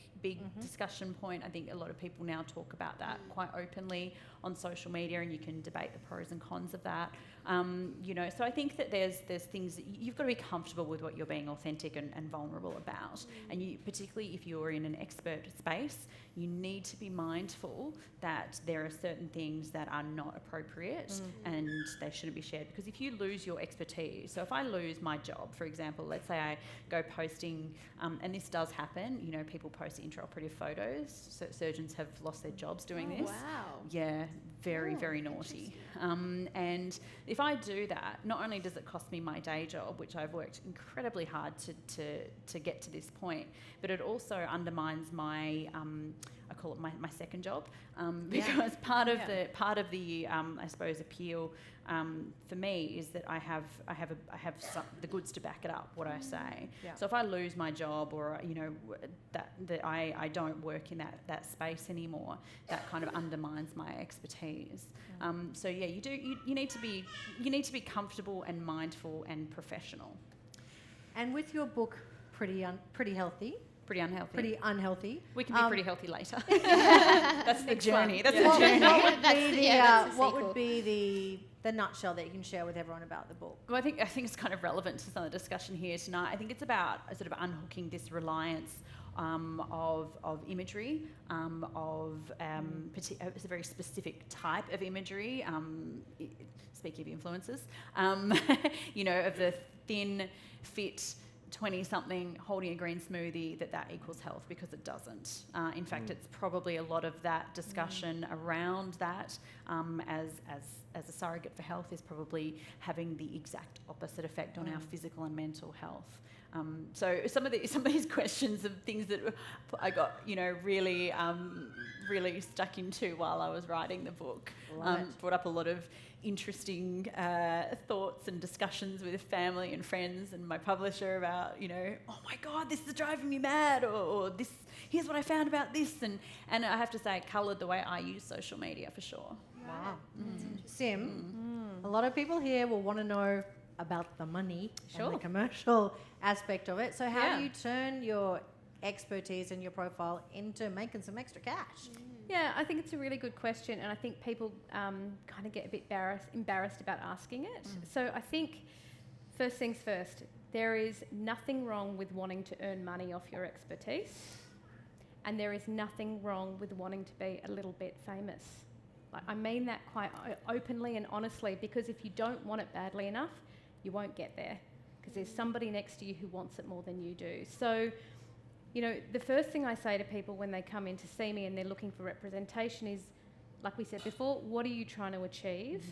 discussion point. I think a lot of people now talk about that quite openly on social media, and you can debate the pros and cons of that. So I think that there's things that you've got to be comfortable with what you're being authentic and vulnerable about. And you, particularly if you're in an expert space, you need to be mindful that there are certain things that are not appropriate and they shouldn't be shared. Because if you lose your expertise, so if I lose my job, for example, let's say I go posting, and this does happen, people post intraoperative photos, so surgeons have lost their jobs doing this. Wow. Yeah, very, very naughty. And if I do that, not only does it cost me my day job, which I've worked incredibly hard to get to this point, but it also undermines my I call it my second job, because part of the I suppose appeal for me is that I have the goods to back it up what I say. Yeah. So if I lose my job, or that I don't work in that space anymore, that kind of undermines my expertise. So yeah, you need to be comfortable and mindful and professional. And with your book, Pretty Healthy, Pretty unhealthy. Pretty Unhealthy. We can be pretty healthy later. That's the journey. That's the journey. What would That's be the- the yeah, that's the what sequel. would be the nutshell that you can share with everyone about the book? Well, I think it's kind of relevant to some of the discussion here tonight. I think it's about sort of unhooking this reliance of imagery, it's a very specific type of imagery. Speaking of influences, of the thin, fit 20-something holding a green smoothie, that equals health, because it doesn't. In fact, it's probably a lot of that discussion around that as a surrogate for health is probably having the exact opposite effect on our physical and mental health. So some of these questions of things that I got, really stuck into while I was writing the book, brought up a lot of interesting thoughts and discussions with family and friends and my publisher about, oh my God, this is driving me mad, or this, here's what I found about this, and I have to say it coloured the way I use social media for sure. Wow. Sim, a lot of people here will want to know about the money and the commercial aspect of it. So how do you turn your expertise and your profile into making some extra cash? Yeah, I think it's a really good question, and I think people kind of get a bit embarrassed about asking it. So I think, first things first, there is nothing wrong with wanting to earn money off your expertise, and there is nothing wrong with wanting to be a little bit famous. Like, I mean that quite openly and honestly, because if you don't want it badly enough, you won't get there, because there's somebody next to you who wants it more than you do. So, the first thing I say to people when they come in to see me and they're looking for representation is, like we said before, what are you trying to achieve?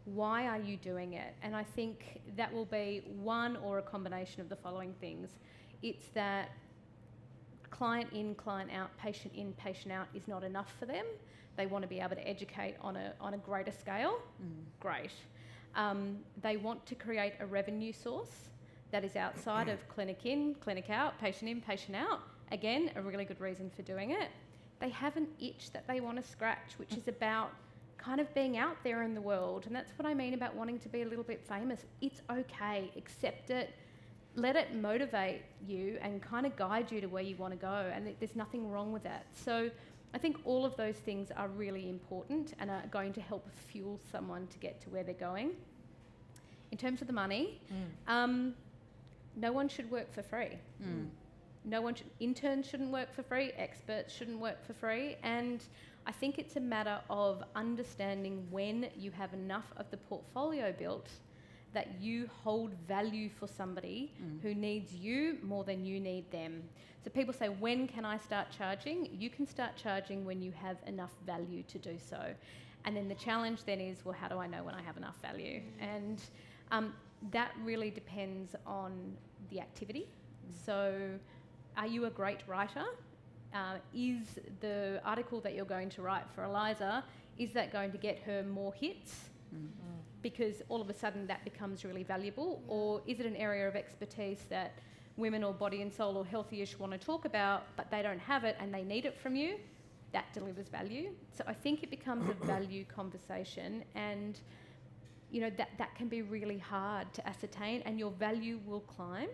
Why are you doing it? And I think that will be one or a combination of the following things. It's that client in, client out, patient in, patient out is not enough for them. They want to be able to educate on a greater scale. Great. They want to create a revenue source that is outside of clinic in, clinic out, patient in, patient out. Again, a really good reason for doing it. They have an itch that they want to scratch, which is about kind of being out there in the world. And that's what I mean about wanting to be a little bit famous. It's okay. Accept it. Let it motivate you and kind of guide you to where you want to go. And there's nothing wrong with that. So I think all of those things are really important and are going to help fuel someone to get to where they're going. In terms of the money, no one should work for free. Interns shouldn't work for free. Experts shouldn't work for free. And I think it's a matter of understanding when you have enough of the portfolio built that you hold value for somebody who needs you more than you need them. So people say, when can I start charging? You can start charging when you have enough value to do so. And then the challenge then is, well, how do I know when I have enough value? And that really depends on the activity. So are you a great writer? Is the article that you're going to write for Eliza, is that going to get her more hits? Because all of a sudden that becomes really valuable? Or is it an area of expertise that women or body and soul or healthy-ish want to talk about, but they don't have it and they need it from you? That delivers value. So I think it becomes a value conversation, and that can be really hard to ascertain, and your value will climb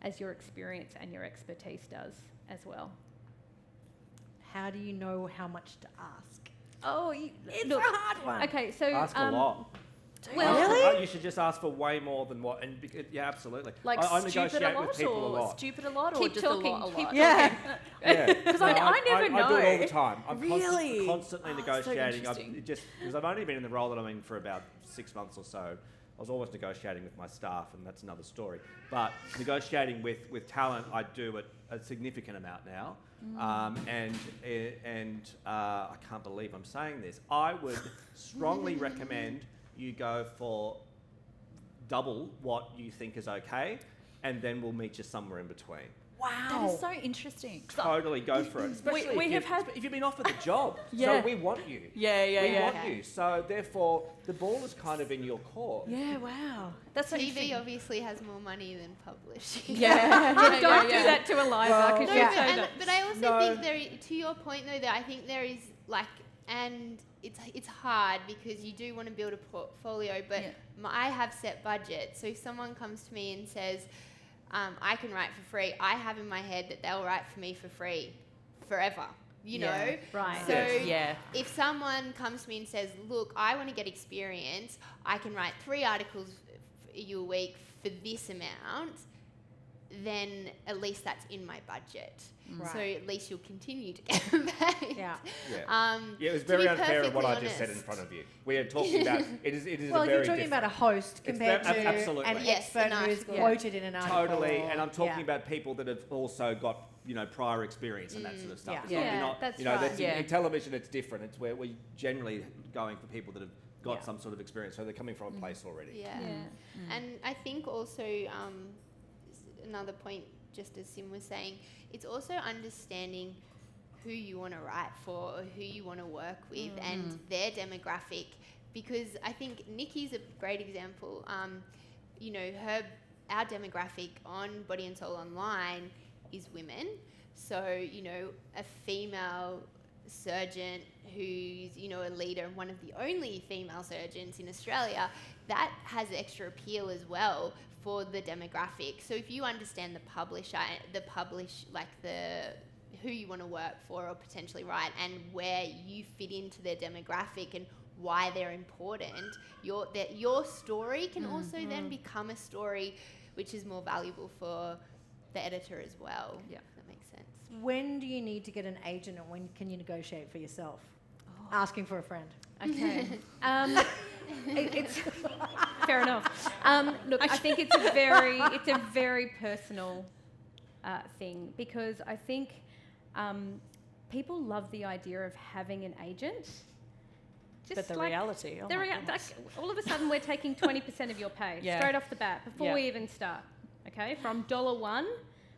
as your experience and your expertise does as well. How do you know how much to ask? Oh, It's a hard one. Okay, so Ask a lot. Well, Really? You should just ask for way more than what, and yeah, absolutely. Like I stupid negotiate a lot, with people a or lot. stupid a lot, or Keep just talking, a lot? keep Yeah. Yeah, Because I never I do it know. all the time. I'm Really? constantly Oh, so negotiating. interesting. Because I've only been in the role that I'm in for about 6 months or so. I was always negotiating with my staff, and that's another story. But negotiating with talent, I do it a significant amount now. And I can't believe I'm saying this. I would strongly recommend you go for double what you think is okay, and then we'll meet you somewhere in between. Wow. That is so interesting. Totally go for it. Especially if you've been offered the job. Yeah. So we want you. Yeah. We want you. So therefore, the ball is kind of in your court. Yeah, wow. That's so TV interesting. obviously has more money than publishing. Yeah. don't do that to Eliza, Well, because No, she's but I also No. think to your point though, that I think there is and it's hard because you do want to build a portfolio, but I have set budgets. So if someone comes to me and says, I can write for free, I have in my head that they'll write for me for free forever. you Yeah. know? Right. So Yeah. if someone comes to me and says, look, I want to get experience, I can write 3 articles a week for this amount, then at least that's in my budget. Right. So at least you'll continue to get paid. Yeah. Yeah. It was to very be unfair in what I perfectly just said in honest- front of you. We are talking about it is Well, a very you're talking about a host compared ver- to absolutely. an Yes, expert an who's article. quoted in an article. totally, and I'm talking Yeah. about people that have also got prior experience and that sort of stuff. Yeah. It's not- Yeah, you're not, that's that's right. Yeah. in television. It's different. It's where we're generally going for people that have got Yeah. some sort of experience, so they're coming from a place already. Yeah. Yeah. And I think also another point, just as Sim was saying, it's also understanding who you want to write for or who you want to work with and their demographic, because I think Nikki's a great example. Our demographic on Body and Soul Online is women. So, a female surgeon who's, a leader and one of the only female surgeons in Australia, that has extra appeal as well for the demographic. So if you understand the who you want to work for or potentially write and where you fit into their demographic and why they're important, your story can also then become a story which is more valuable for the editor as well. Yeah. If that makes sense. When do you need to get an agent, and when can you negotiate for yourself? Asking for a friend. Okay. It's fair enough. Look, I think it's a very personal thing, because I think people love the idea of having an agent. But the reality, oh the my rea- goodness. like, all of a sudden we're taking 20% of your pay Yeah. straight off the bat before Yeah. we even start. Okay, from $1,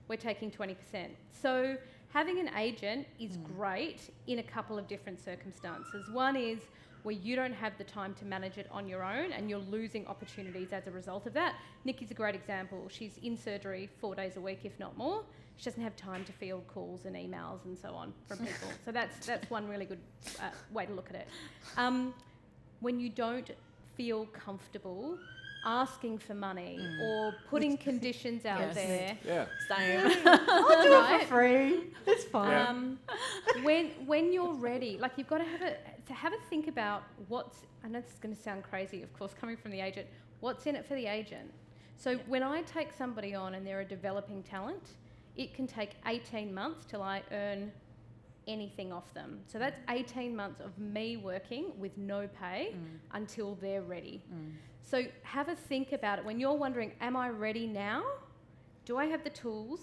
we're taking 20%. So having an agent is great in a couple of different circumstances. One is where you don't have the time to manage it on your own and you're losing opportunities as a result of that. Nikki's a great example. She's in surgery 4 days a week, if not more. She doesn't have time to field calls and emails and so on from people. So that's one really good way to look at it. When you don't feel comfortable asking for money or putting conditions out Yes. there, Yeah. Same. I'll do it Right. for free. It's fine. when you're ready, like you've got to have a think about what's. I know this is going to sound crazy, of course, coming from the agent. What's in it for the agent? So when I take somebody on and they're a developing talent, it can take 18 months till I earn anything off them. So that's 18 months of me working with no pay until they're ready. So have a think about it. When you're wondering, am I ready now? Do I have the tools?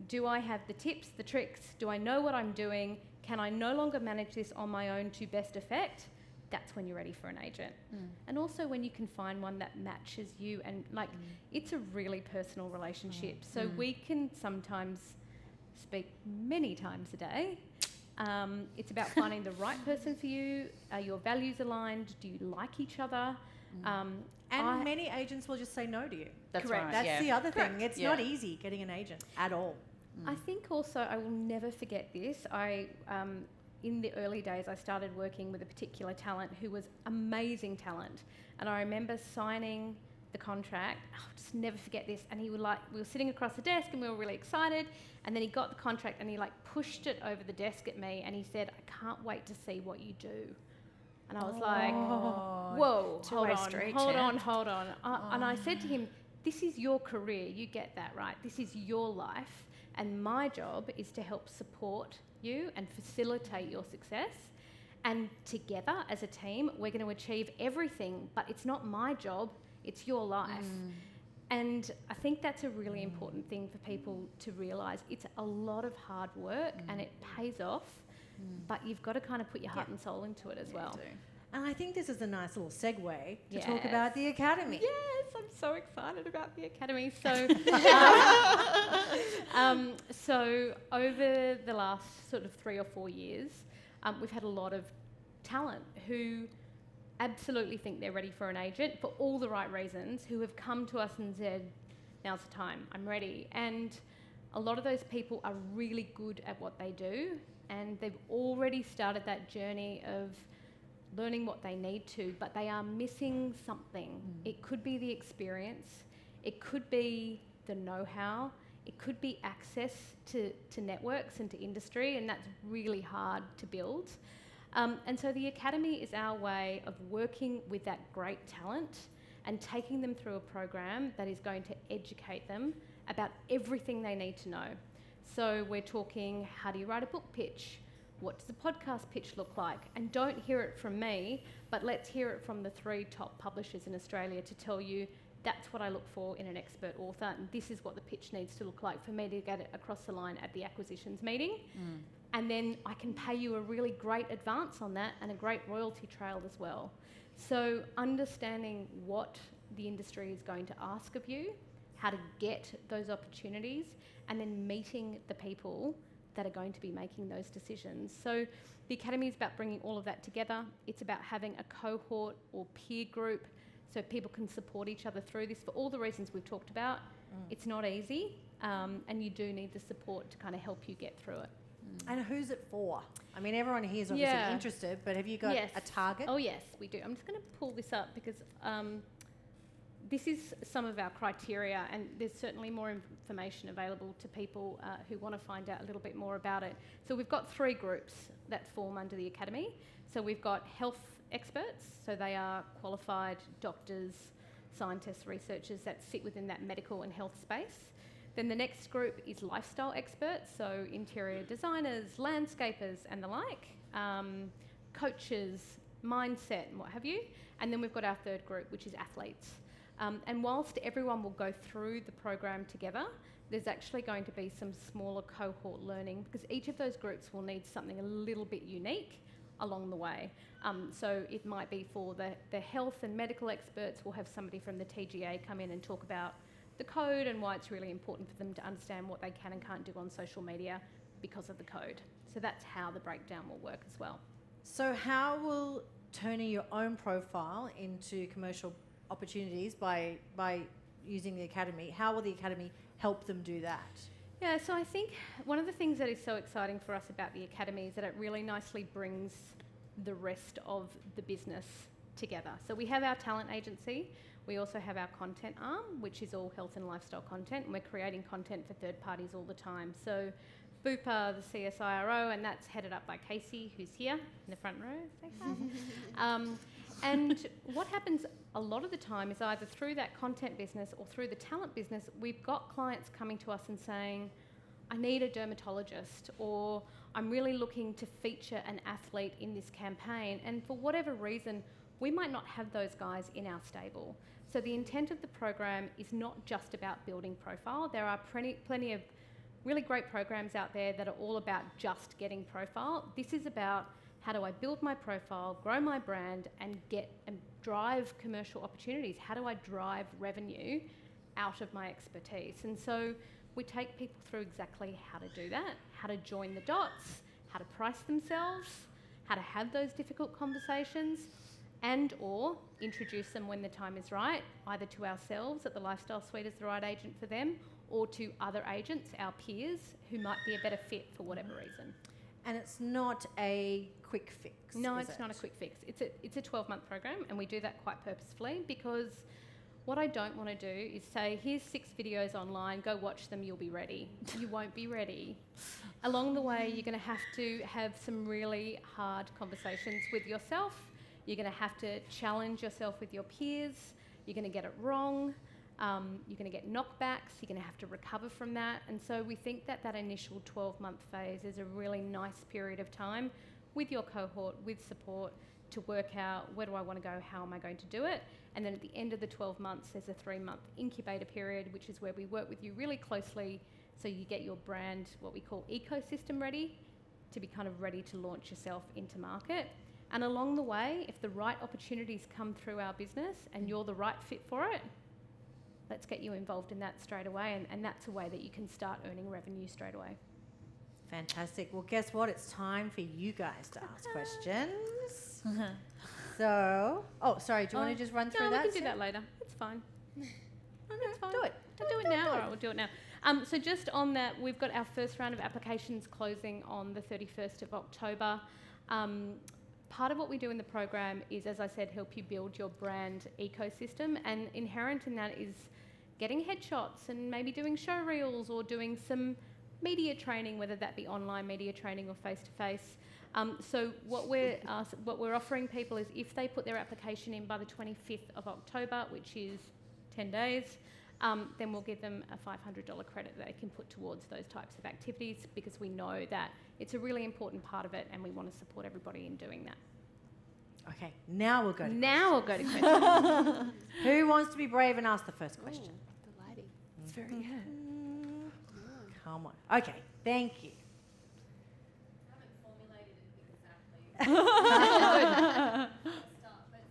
Do I have the tips, the tricks? Do I know what I'm doing? Can I no longer manage this on my own to best effect? That's when you're ready for an agent. And also when you can find one that matches you, and it's a really personal relationship. So we can sometimes speak many times a day. It's about finding the right person for you. Are your values aligned? Do you like each other? And many agents will just say no to you. That's Correct. right. That's yeah. the other thing. Correct. It's not easy getting an agent at all. I think also, I will never forget this. In the early days, I started working with a particular talent who was amazing talent. And I remember signing the contract. I'll just never forget this. And we were sitting across the desk and we were really excited. And then he got the contract and he pushed it over the desk at me and he said, "I can't wait to see what you do." And I was like, whoa, Two-way street, hold champ. on. And I said to him, this is your career, you get that, right? This is your life. And my job is to help support you and facilitate your success. And together as a team, we're going to achieve everything, but it's not my job, it's your life. And I think that's a really important thing for people to realise. It's a lot of hard work and it pays off, but you've got to kind of put your heart and soul into it as well. And I think this is a nice little segue to talk Yes. about the Academy. Yes, I'm so excited about the Academy. So, so over the last sort of 3 or 4 years, we've had a lot of talent who absolutely think they're ready for an agent for all the right reasons, who have come to us and said, now's the time, I'm ready. And a lot of those people are really good at what they do, and they've already started that journey of learning what they need to, but they are missing something. It could be the experience, it could be the know-how, It could be access to networks and to industry, and that's really hard to build. And so the Academy is our way of working with that great talent and taking them through a program that is going to educate them about everything they need to know. So we're talking, how do you write a book pitch? What does a podcast pitch look like? And don't hear it from me, but let's hear it from the 3 top publishers in Australia to tell you that's what I look for in an expert author, and this is what the pitch needs to look like for me to get it across the line at the acquisitions meeting. And then I can pay you a really great advance on that and a great royalty trail as well. So understanding what the industry is going to ask of you, how to get those opportunities, and then meeting the people that are going to be making those decisions. So the Academy is about bringing all of that together. It's about having a cohort or peer group so people can support each other through this for all the reasons we've talked about. It's not easy, and you do need the support to kind of help you get through it. And who's it for? I mean, everyone here is obviously interested, but have you got a target? Oh, yes, we do. I'm just going to pull this up because this is some of our criteria, and there's certainly more information available to people who want to find out a little bit more about it. So we've got 3 groups that form under the Academy. So we've got health experts, so they are qualified doctors, scientists, researchers that sit within that medical and health space. Then the next group is lifestyle experts, so interior designers, landscapers and the like, coaches, mindset and what have you. And then we've got our 3rd group, which is athletes. And whilst everyone will go through the program together, there's actually going to be some smaller cohort learning because each of those groups will need something a little bit unique along the way. So it might be for the health and medical experts, we'll have somebody from the TGA come in and talk about the code and why it's really important for them to understand what they can and can't do on social media because of the code. So that's how the breakdown will work as well. So how will turning your own profile into commercial opportunities by using the Academy, how will the Academy help them do that? Yeah, so I think one of the things that is so exciting for us about the Academy is that it really nicely brings the rest of the business together. So we have our talent agency. We also have our content arm, which is all health and lifestyle content, and we're creating content for third parties all the time. So Bupa, the CSIRO, and that's headed up by Casey, who's here in the front row. Say hi. And what happens a lot of the time is either through that content business or through the talent business, we've got clients coming to us and saying, I need a dermatologist, or I'm really looking to feature an athlete in this campaign. And for whatever reason, we might not have those guys in our stable. So the intent of the program is not just about building profile. There are plenty of really great programs out there that are all about just getting profile. This is about how do I build my profile, grow my brand, and get and drive commercial opportunities? How do I drive revenue out of my expertise? And so we take people through exactly how to do that, how to join the dots, how to price themselves, how to have those difficult conversations, and or introduce them when the time is right, either to ourselves that the Lifestyle Suite is the right agent for them, or to other agents, our peers, who might be a better fit for whatever reason. And it's not a quick fix. No, it's not a quick fix. It's a 12-month program, and we do that quite purposefully because what I don't want to do is say, here's 6 videos online, go watch them, you'll be ready. You won't be ready. Along the way, you're going to have some really hard conversations with yourself. You're going to have to challenge yourself with your peers. You're going to get it wrong. You're going to get knockbacks. You're going to have to recover from that. And so we think that that initial 12-month phase is a really nice period of time with your cohort, with support, to work out where do I want to go, how am I going to do it. And then at the end of the 12 months, there's a 3-month incubator period, which is where we work with you really closely so you get your brand, what we call ecosystem ready, to be kind of ready to launch yourself into market. And along the way, if the right opportunities come through our business and you're the right fit for it, let's get you involved in that straight away. And that's a way that you can start earning revenue straight away. Fantastic. Well, guess what? It's time for you guys to ask questions. So, sorry, do you want to just run through that? No, we can do that later. It's fine. It's fine. Do it. I'll do it now. All right, we'll do it now. So just on that, we've got our first round of applications closing on the 31st of October. Part of what we do in the program is, as I said, help you build your brand ecosystem, and inherent in that is getting headshots and maybe doing show reels or doing some media training, whether that be online media training or face-to-face. So what we're offering people is if they put their application in by the 25th of October, which is 10 days, then we'll give them a $500 credit that they can put towards those types of activities, because we know that it's a really important part of it and we want to support everybody in doing that. Okay, now we'll go to Now we'll go to questions. who wants to be brave and ask the first question? Delighting. It's very, Come on. Okay, thank you. But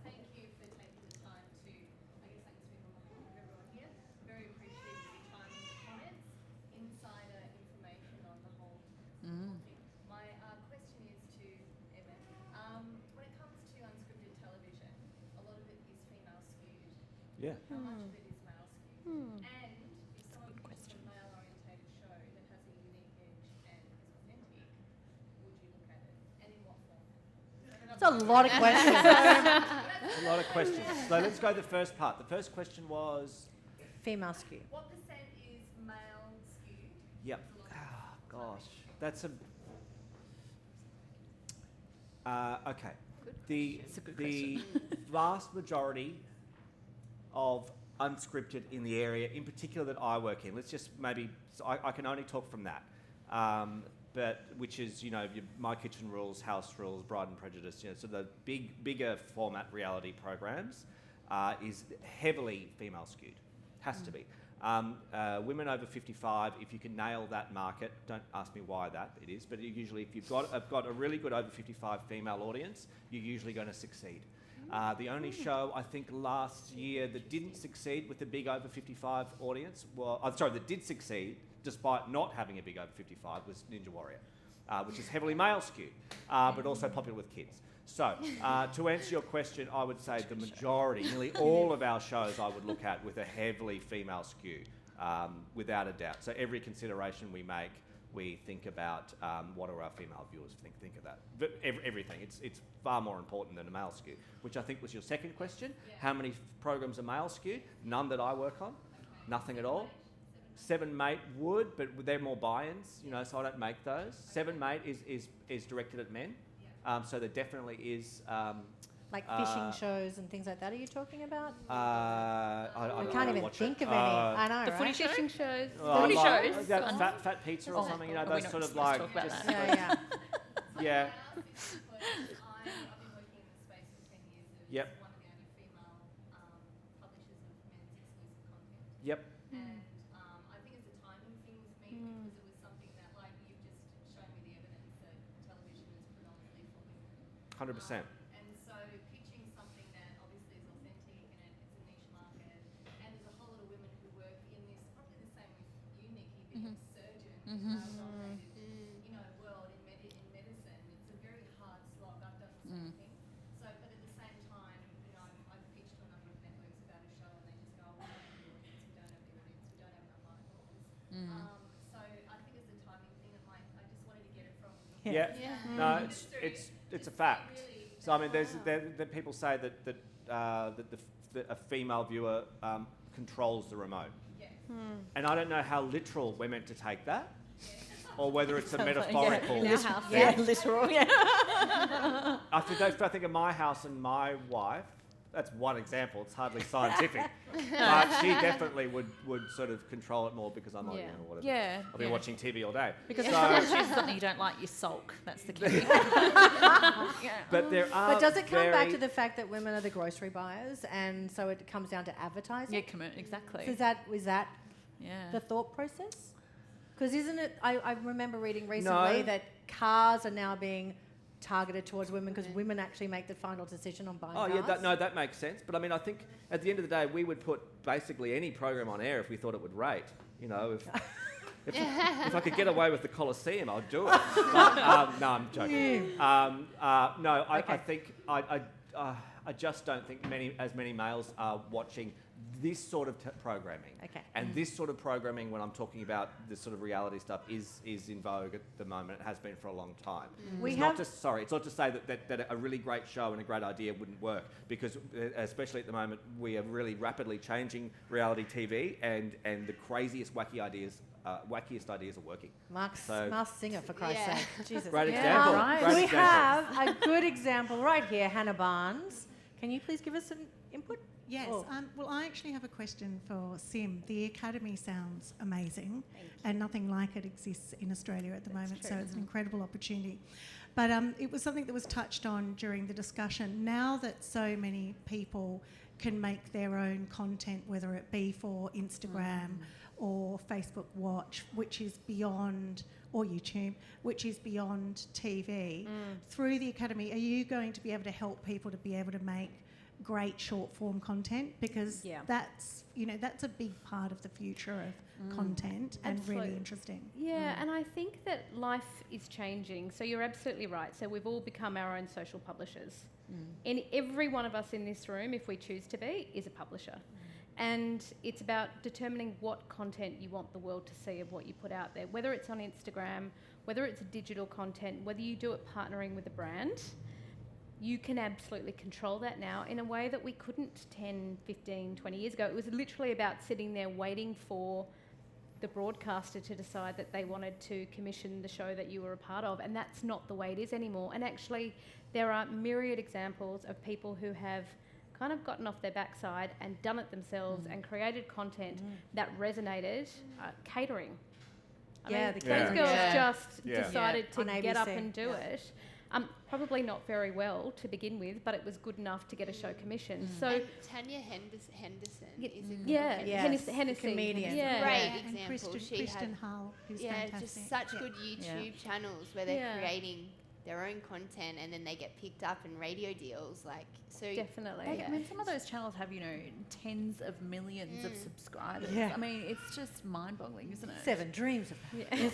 thank you for taking the time to, I guess I can speak on behalf of everyone here, very appreciative of your time in the comments, insider information on the whole thing. My question is to Evan. When it comes to unscripted television, a lot of it is female skewed. Yeah. How much of it is male skewed? And if someone pitches a male-orientated show that has a unique edge and is authentic, would you look at it? And in what form? It's a lot of questions. A lot of questions. So let's go to the first part. The first question was... Female skew. What percent is male skewed? Yep. Oh, gosh. That's a... okay. The vast majority of unscripted in the area, in particular that I work in, let's just maybe... So I can only talk from that. But which is, you know, My Kitchen Rules, House Rules, Bride and Prejudice, you know, so the bigger format reality programs is heavily female skewed. Has to be. Women over 55, if you can nail that market, don't ask me why that it is, but usually if you've got a really good over 55 female audience, you're usually going to succeed. The only show, I think, last year that didn't succeed with the big over 55 audience, that did succeed, despite not having a big over 55, was Ninja Warrior, which is heavily male skewed, but also popular with kids. So, to answer your question, I would say the majority, nearly all of our shows I would look at with a heavily female skew, without a doubt. So every consideration we make, we think about what do our female viewers think of that. But everything, it's far more important than a male skew, which I think was your second question. Yeah. How many programs are male skewed? None that I work on, nothing at all. 7 Mate would, but they're more buy-ins, you know, so I don't make those. 7 Mate is directed at men, so there definitely is... like fishing shows and things like that, are you talking about? I can't even think of any. I know, The right? footy show? Fishing shows. Footy shows. Fat Pizza or something, you know, those sort of let's like... talk about just that. Yeah. I've been working in the space for 10 years. Yep. One of the only female publishers of men's exclusive content. Yep. And I think it's a timing thing with me because it was something that, like, you've just shown me the evidence that television is predominantly for women. 100%. And so pitching something that obviously is authentic and it's a niche market, and there's a whole lot of women who work in this, probably the same with you, Nikki, being a surgeon, you know, world in medicine. It's a very hard slog. I've done the same thing. So, but at the same time, you know, I've pitched to a number of networks about a show, and they just go, "Oh, we don't have the audience. We don't have enough eyeballs." So I think it's a timing thing. I just wanted to get it from you. Yeah. No, it's a fact. So I mean, there people say that a female viewer controls the remote, and I don't know how literal we're meant to take that, or whether it's a metaphorical. In our house. Yeah. Literal. Yeah. I think of my house and my wife. That's one example. It's hardly scientific, but she definitely would sort of control it more because I'm not, you know, whatever. Yeah. I'll be watching TV all day. Because So- if someone chooses something you don't like, you sulk. That's the key. But there are. But does it come back very- to the fact that women are the grocery buyers, and so it comes down to advertising? Yeah, exactly. So is that Yeah. the thought process? Because isn't it? I remember reading recently No. that cars are now being targeted towards women because women actually make the final decision on buying Oh cars. yeah, that makes sense. But I mean, I think at the end of the day, we would put basically any program on air if we thought it would rate. You know, if I could get away with the Colosseum, I'd do it. But, no, I'm joking. I think I just don't think as many males are watching this sort of programming. Okay. And this sort of programming, when I'm talking about this sort of reality stuff, is in vogue at the moment. It has been for a long time. It's not to say that a really great show and a great idea wouldn't work, because especially at the moment, we are really rapidly changing reality TV, and the craziest, wackiest ideas are working. Mark's So- Masked Singer, for Christ's Yeah. sake. Jesus. Great example. right. Great We example. have a good example right here, Hannah Barnes. Can you please give us some input? Yes. Oh. Well, I actually have a question for Sim. The Academy sounds amazing, and nothing like it exists in Australia at the moment, so it's an incredible opportunity. But it was something that was touched on during the discussion. Now that so many people can make their own content, whether it be for Instagram or Facebook Watch, which is beyond, or YouTube, which is beyond TV, through the Academy, are you going to be able to help people to be able to make great short form content? Because that's a big part of the future of content, and Absolutely. really interesting. Yeah, and I think that life is changing. So you're absolutely right. So we've all become our own social publishers. And every one of us in this room, if we choose to be, is a publisher. And it's about determining what content you want the world to see of what you put out there, whether it's on Instagram, whether it's digital content, whether you do it partnering with a brand. You can absolutely control that now in a way that we couldn't 10, 15, 20 years ago. It was literally about sitting there waiting for the broadcaster to decide that they wanted to commission the show that you were a part of, and that's not the way it is anymore. And actually, there are myriad examples of people who have kind of gotten off their backside and done it themselves and created content that resonated. Catering. I mean, the those catering. girls Yeah. just Yeah. decided On to get up ABC. and do it. Probably not very well to begin with, but it was good enough to get a show commissioned. So, And Tanya Henderson is a good yeah, Yes, Hennessy. comedian. Yeah. Great And example. Kristen She Hull, who's yeah, fantastic. just such good YouTube channels where they're Yeah. creating their own content, and then they get picked up in radio deals. Definitely. I mean, some of those channels have, tens of millions of subscribers. Yeah. I mean, it's just mind-boggling, isn't it? 7 dreams of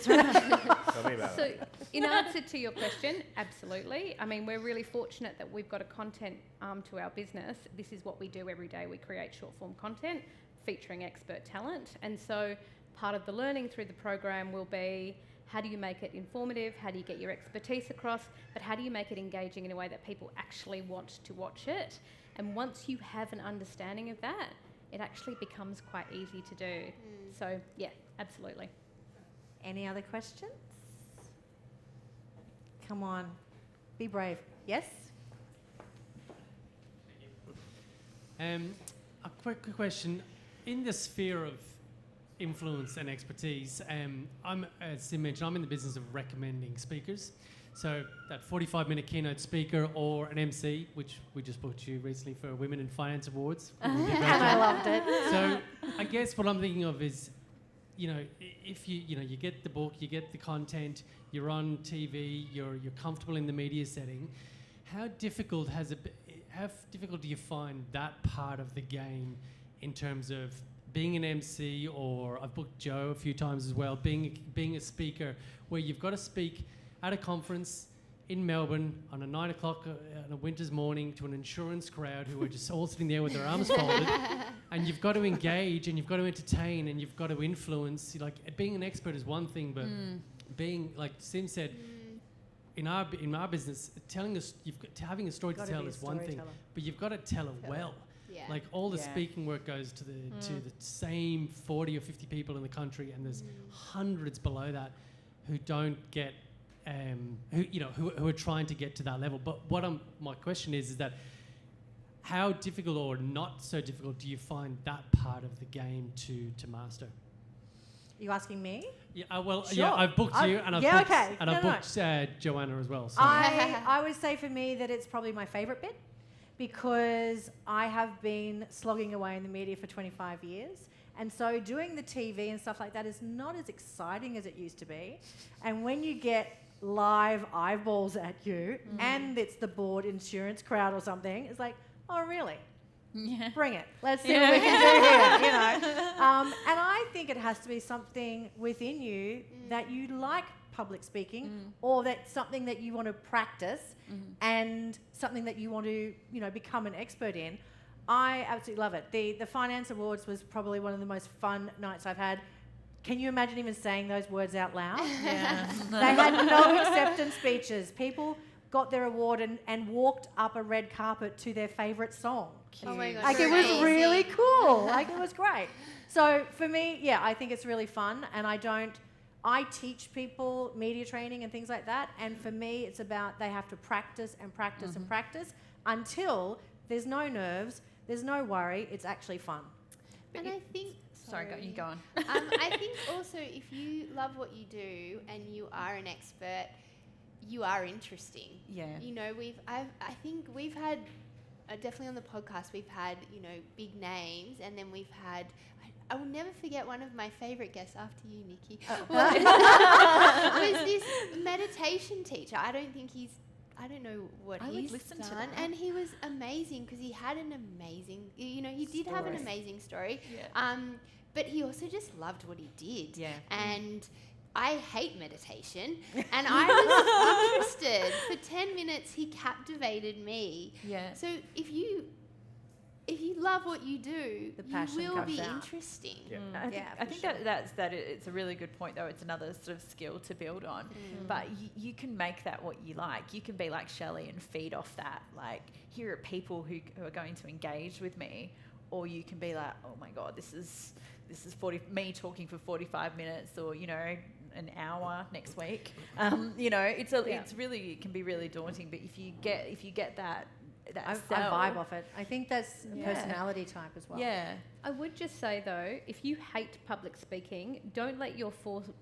Tell me about So, it. in answer to your question, absolutely. I mean, we're really fortunate that we've got a content arm to our business. This is what we do every day. We create short-form content featuring expert talent. And so part of the learning through the program will be, how do you make it informative? How do you get your expertise across? But how do you make it engaging in a way that people actually want to watch it? And once you have an understanding of that, it actually becomes quite easy to do. So, yeah, absolutely. Any other questions? Come on, be brave. Yes? A quick question. In the sphere of influence and expertise, as Sim mentioned, I'm in the business of recommending speakers. So that 45-minute keynote speaker or an MC, which we just booked you recently for Women in Finance Awards. And I loved it. So I guess what I'm thinking of is, if you get the book, you get the content, you're on TV, you're comfortable in the media setting, how difficult do you find that part of the game in terms of being an MC, or I've booked Joe a few times as well, being a speaker where you've got to speak at a conference in Melbourne on a 9 o'clock on a winter's morning to an insurance crowd who are just all sitting there with their arms folded, and you've got to engage and you've got to entertain and you've got to influence. Like, being an expert is one thing, but being, like Sim said, in our business, having a story to tell is one thing, but you've got to tell it well. Yeah. Like, all the speaking work goes to the same 40 or 50 people in the country, and there's hundreds below that who don't get, who are trying to get to that level. But my question is that how difficult or not so difficult do you find that part of the game to master? You asking me? Yeah, Sure. I've booked you, and I've yeah, booked, okay. and No, I've no. booked Joanna as well. So. I would say for me that it's probably my favourite bit, because I have been slogging away in the media for 25 years. And so doing the TV and stuff like that is not as exciting as it used to be. And when you get live eyeballs at you and it's the board insurance crowd or something, it's like, oh, really? Yeah. Bring it. Let's see what we can do here, And I think it has to be something within you that you like public speaking, or that's something that you want to practice and something that you want to, become an expert in. I absolutely love it. The Finance Awards was probably one of the most fun nights I've had. Can you imagine even saying those words out loud? Yeah. They had no acceptance speeches. People got their award and walked up a red carpet to their favourite song. Oh my gosh, Like, it was amazing. really cool. Like, it was great. So for me, yeah, I think it's really fun, and I teach people media training and things like that, and for me, it's about they have to practice and practice and practice until there's no nerves, there's no worry, it's actually fun. And I think... Sorry, you go on. I think also if you love what you do and you are an expert, you are interesting. Yeah. You know, I think we've had, definitely on the podcast, we've had, you know, big names, and then we've had, I will never forget one of my favourite guests after you, Nikki, was this meditation teacher. I don't know what I would he's listen to done, that. and he was amazing because he had an amazing, you know, he did have an amazing story. Yeah. But he also just loved what he did. Yeah. And I hate meditation, and I was interested. For 10 minutes, he captivated me. Yeah. So if you love what you do, The you passion will comes be out. interesting. Yeah. I think that it's a really good point, though. It's another sort of skill to build on. But you can make that what you like. You can be like Shelley and feed off that. Like, here are people who are going to engage with me, or you can be like, oh my God, this is me talking for 45 minutes, or, you know, an hour next week. You know, it can be really daunting. But if you get that I vibe off it. I think that's a personality type as well. Yeah. I would just say, though, if you hate public speaking, don't let your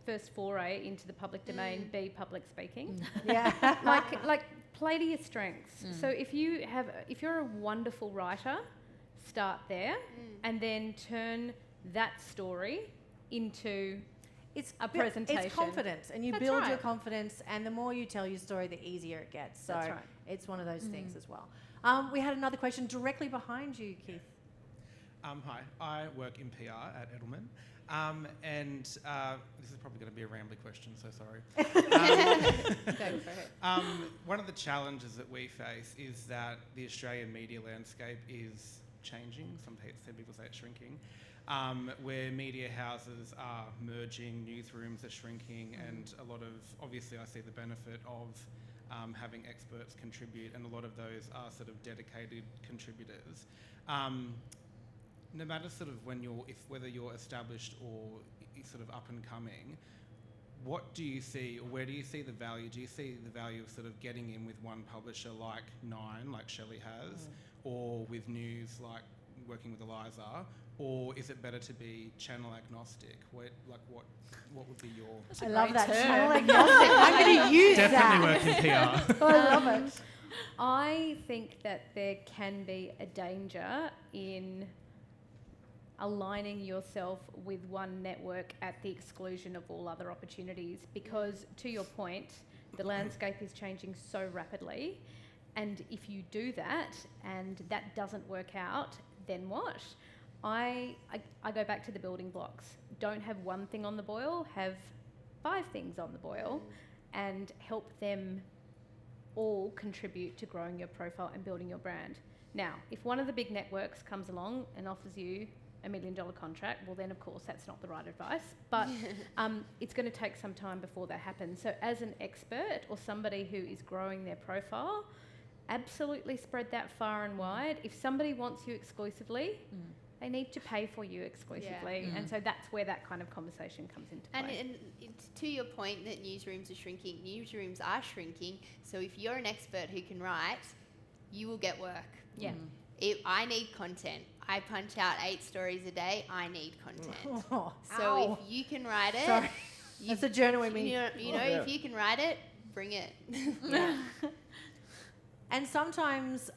first foray into the public domain be public speaking. Yeah. like play to your strengths. So if you're a wonderful writer, start there, and then turn that story into It's a presentation. It's confidence, and you That's build your right. confidence, and the more you tell your story, the easier it gets. So That's right. it's one of those things as well. We had another question directly behind you, Keith. Hi, I work in PR at Edelman, and this is probably going to be a rambly question, so sorry. Go for it. One of the challenges that we face is that the Australian media landscape is changing. Some people say it's shrinking. Where media houses are merging, newsrooms are shrinking, and a lot of, obviously I see the benefit of having experts contribute, and a lot of those are sort of dedicated contributors. No matter sort of whether you're established or sort of up and coming, what do you see, or where do you see the value? Do you see the value of sort of getting in with one publisher like Nine, like Shelley has, or with News, like working with Eliza, or is it better to be channel agnostic? What would be your... I love that channel agnostic. I'm going to use Definitely that. work in PR. I love it. I think that there can be a danger in aligning yourself with one network at the exclusion of all other opportunities, because, to your point, the landscape is changing so rapidly, and if you do that and that doesn't work out, then what? I go back to the building blocks. Don't have one thing on the boil, have 5 things on the boil, and help them all contribute to growing your profile and building your brand. Now, if one of the big networks comes along and offers you $1 million contract, well then of course that's not the right advice, but it's going to take some time before that happens. So as an expert or somebody who is growing their profile, absolutely spread that far and wide. If somebody wants you exclusively, they need to pay for you exclusively, and so that's where that kind of conversation comes into play. And it's to your point that newsrooms are shrinking. Newsrooms are shrinking, so if you're an expert who can write, you will get work. Yeah. I need content. I punch out 8 stories a day. I need content. Oh, So ow. if you can write it, Sorry. That's a journal with me. you know, if you can write it, bring it. And sometimes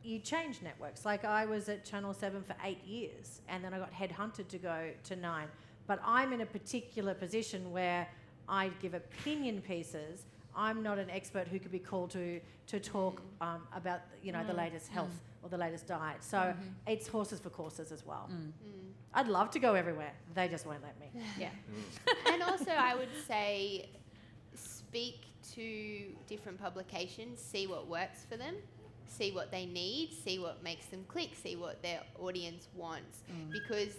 you change networks. Like, I was at Channel 7 for 8 years, and then I got headhunted to go to 9. But I'm in a particular position where I give opinion pieces. I'm not an expert who could be called to talk about, you know, the latest health or the latest diet. So it's horses for courses as well. I'd love to go everywhere. They just won't let me. Yeah. And also, I would say, speak to different publications, see what works for them. see what they need, see what makes them click, see what their audience wants. Because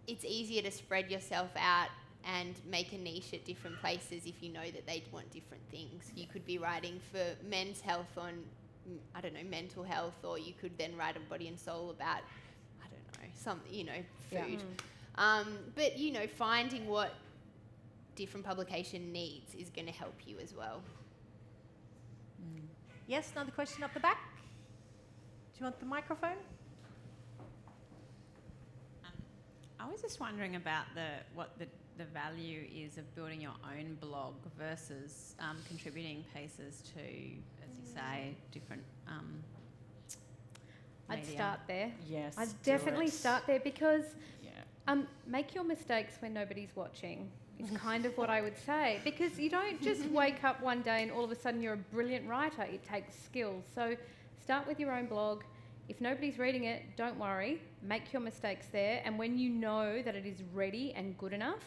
it's easier to spread yourself out and make a niche at different places if you know that they want different things. You could be writing for men's health on, I don't know, mental health, or you could then write a body and soul about, I don't know, some, you know, food. But, you know, finding what different publication needs is going to help you as well. Yes, another question up the back. Do you want the microphone? I was just wondering about what the value is of building your own blog versus contributing pieces to, as you say, different I'd media. start there. Yes. I'd do definitely it. start there because Yeah. make your mistakes when nobody's watching is kind of what I would say, because you don't just wake up one day and all of a sudden you're a brilliant writer. It takes skills. So start with your own blog. If nobody's reading it, don't worry. Make your mistakes there, and when you know that it is ready and good enough,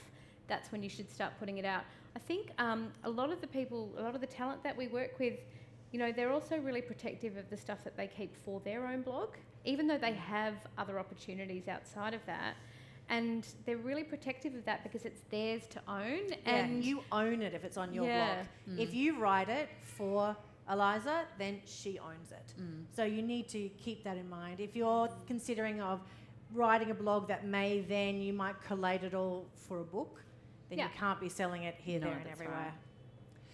that's when you should start putting it out. I think a lot of the talent that we work with, you know, they're also really protective of the stuff that they keep for their own blog, even though they have other opportunities outside of that. And they're really protective of that because it's theirs to own. And you own it if it's on your Yeah. blog. If you write it for Eliza, then she owns it. So you need to keep that in mind. If you're considering of writing a blog that may then you might collate it all for a book, then you can't be selling it here, No, there and that's everywhere.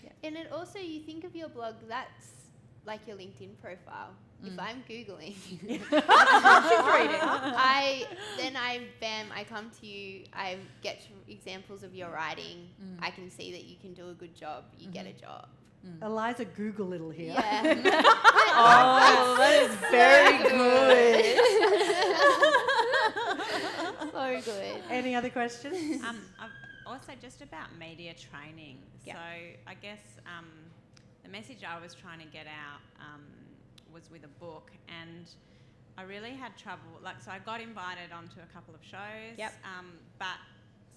right. And it also, you think of your blog, that's like your LinkedIn profile. If I'm Googling, I come to you, I get examples of your writing, I can see that you can do a good job, you get a job. Eliza Google little here. Yeah. Oh, that is very good. So good. Any other questions? Also, just about media training. Yeah. So I guess the message I was trying to get out was with a book, and I really had trouble. So I got invited onto a couple of shows. Yep. But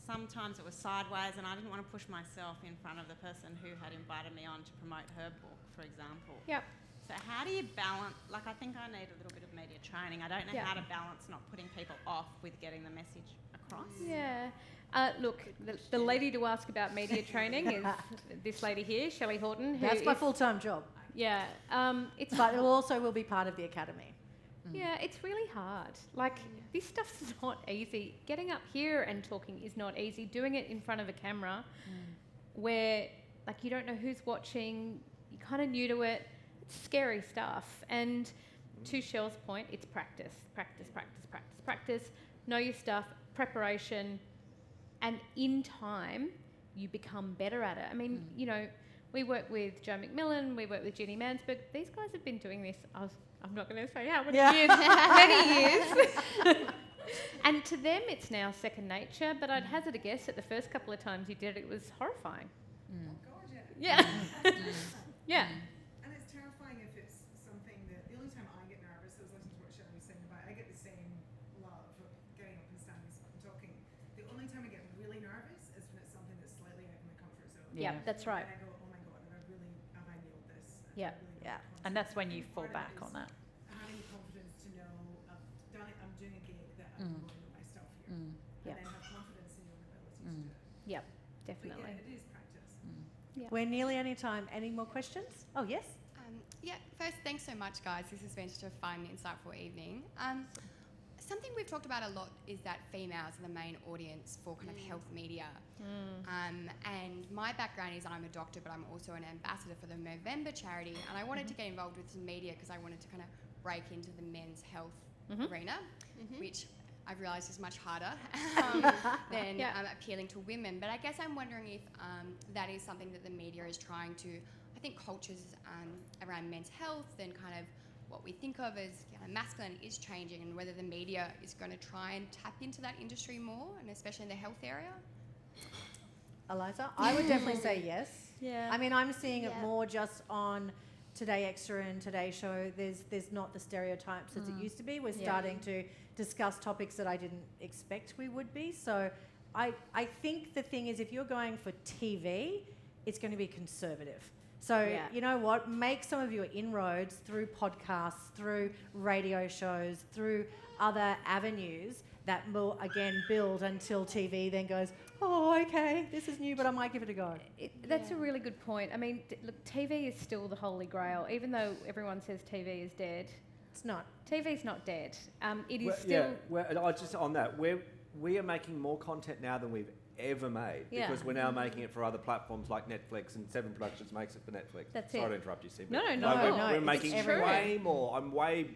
sometimes it was sideways, and I didn't want to push myself in front of the person who had invited me on to promote her book, for example. Yep. So how do you balance? Like, I think I need a little bit of media training. I don't know how to balance not putting people off with getting the message across. Yeah. Look, the lady to ask about media training is this lady here, Shelley Horton. Who That's my is- full-time job. Yeah. It's But it also will be part of the academy. Yeah, it's really hard. Like, this stuff's not easy. Getting up here and talking is not easy. Doing it in front of a camera where, like, you don't know who's watching, you're kind of new to it, it's scary stuff. And to Shell's point, it's practice, practice, practice, practice, practice. Know your stuff, preparation, and in time, you become better at it. I mean, you know, we work with Joe McMillan, we work with Ginny Mansberg. These guys have been doing this, I'm not going to say how many years, many years. And to them, it's now second nature, but I'd hazard a guess that the first couple of times you did it, it was horrifying. Yeah. Yeah. And it's terrifying if it's something that, the only time I get nervous is listening to what Shelley was saying about, I get the same love of getting up and standing and talking. The only time I get really nervous is when it's something that's slightly out of my comfort zone. Yeah, that's right. And I go, oh my God, have I nailed this? Yeah. Yeah. And that's when you fall back on that. Having the confidence to know I'm doing a gig that I'm going to my stuff here. And Yeah. then have confidence in your ability to do it. Yep, But definitely. yeah, it is practice. We're nearly any time. Any more questions? Oh, yes. Yeah, first, thanks so much, guys. This has been such a fun, insightful evening. Something we've talked about a lot is that females are the main audience for kind of health media. And my background is I'm a doctor, but I'm also an ambassador for the Movember charity. And I wanted to get involved with some media because I wanted to kind of break into the men's health arena, which I've realised is much harder than appealing to women. But I guess I'm wondering if that is something that the media is trying to, I think cultures around men's health and kind of what we think of as masculine is changing, and whether the media is going to try and tap into that industry more, and especially in the health area. Eliza, I would definitely say yes. Yeah. I mean, I'm seeing it more just on Today Extra and Today Show. There's not the stereotypes as it used to be. We're starting to discuss topics that I didn't expect we would be. So I think the thing is, if you're going for TV, it's going to be conservative. So, Yeah. you know what? Make some of your inroads through podcasts, through radio shows, through other avenues that will, again, build until TV then goes, oh, okay, this is new, but I might give it a go. That's a really good point. I mean, look, TV is still the holy grail, even though everyone says TV is dead. It's not. TV's not dead. It is Well, still... and I just on that, we are making more content now than we've ever made Yeah. because we're now making it for other platforms like Netflix, and Seven Productions makes it for Netflix. That's Sorry it. to interrupt you, Sim. No, but no, like, no, we're it's making everywhere. way more.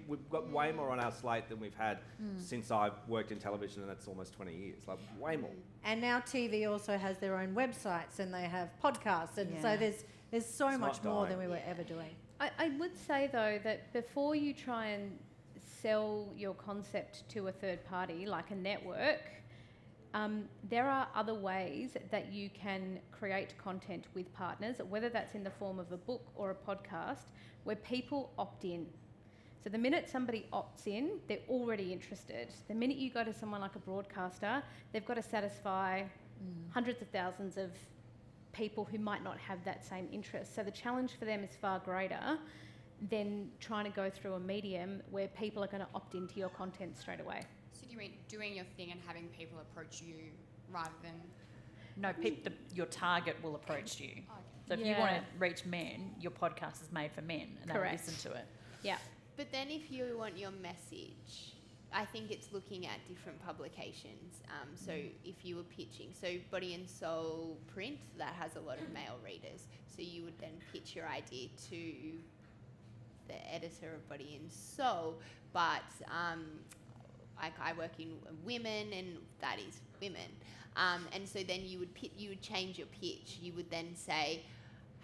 We've got way more on our slate than we've had since I've worked in television, and that's almost 20 years. Like way more. And now TV also has their own websites and they have podcasts, and so Yeah. there's so It's much not more dying. than we were ever doing. I would say, though, that before you try and sell your concept to a third party, like a network, there are other ways that you can create content with partners, whether that's in the form of a book or a podcast, where people opt in. So the minute somebody opts in, they're already interested. The minute you go to someone like a broadcaster, they've got to satisfy hundreds of thousands of people who might not have that same interest. So the challenge for them is far greater than trying to go through a medium where people are going to opt into your content straight away. So do you mean doing your thing and having people approach you rather than... No, your target will approach you. Oh, okay. So if you Yeah. want to reach men, your podcast is made for men, and they'll Correct. listen to it. Yeah. But then if you want your message, I think it's looking at different publications. So if you were pitching, so Body and Soul print, that has a lot of male readers. So you would then pitch your idea to the editor of Body and Soul. But I work in women, and that is women. And so then you would change your pitch. You would then say,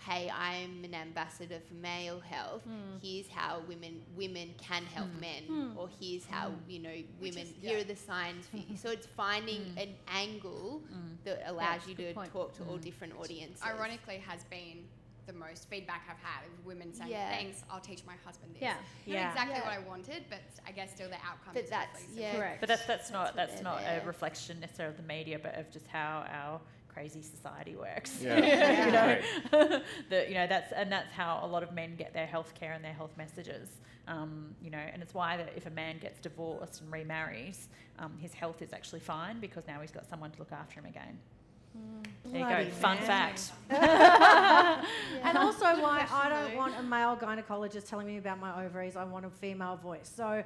hey, I'm an ambassador for male health. Here's how women can help men, or here's how women. Here are the signs for you. So it's finding an angle that allows That's you a good to point. talk to all different audiences. Ironically, has been the most feedback I've had of women saying, Yeah. thanks, I'll teach my husband this. Yeah. Not Yeah. exactly Yeah. what I wanted, but I guess still the outcome But is that's hopefully yeah. Correct. But that's not That's what not they're a there. reflection necessarily of the media, but of just how our crazy society works. Yeah. That's how a lot of men get their health care and their health messages. And it's why that if a man gets divorced and remarries, his health is actually fine because now he's got someone to look after him again. There you Bloody go. Fun man. fact. And also why I don't want a male gynecologist telling me about my ovaries. I want a female voice. So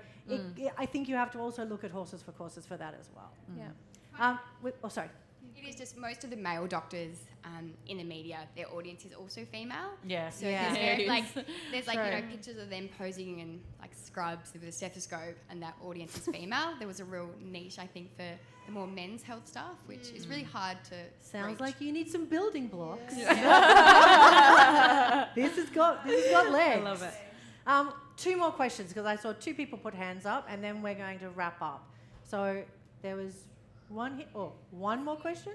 I think you have to also look at horses for courses for that as well. Yeah. Sorry. It is just most of the male doctors in the media, their audience is also female. Yeah. So Yeah. there's True. pictures of them posing in like scrubs with a stethoscope, and that audience is female. There was a real niche, I think, for the more men's health stuff, which is really hard to Sounds reach. like you need some building blocks. This has got legs. I love it. 2 more questions because I saw 2 people put hands up, and then we're going to wrap up. So there was one here. Oh, one more question?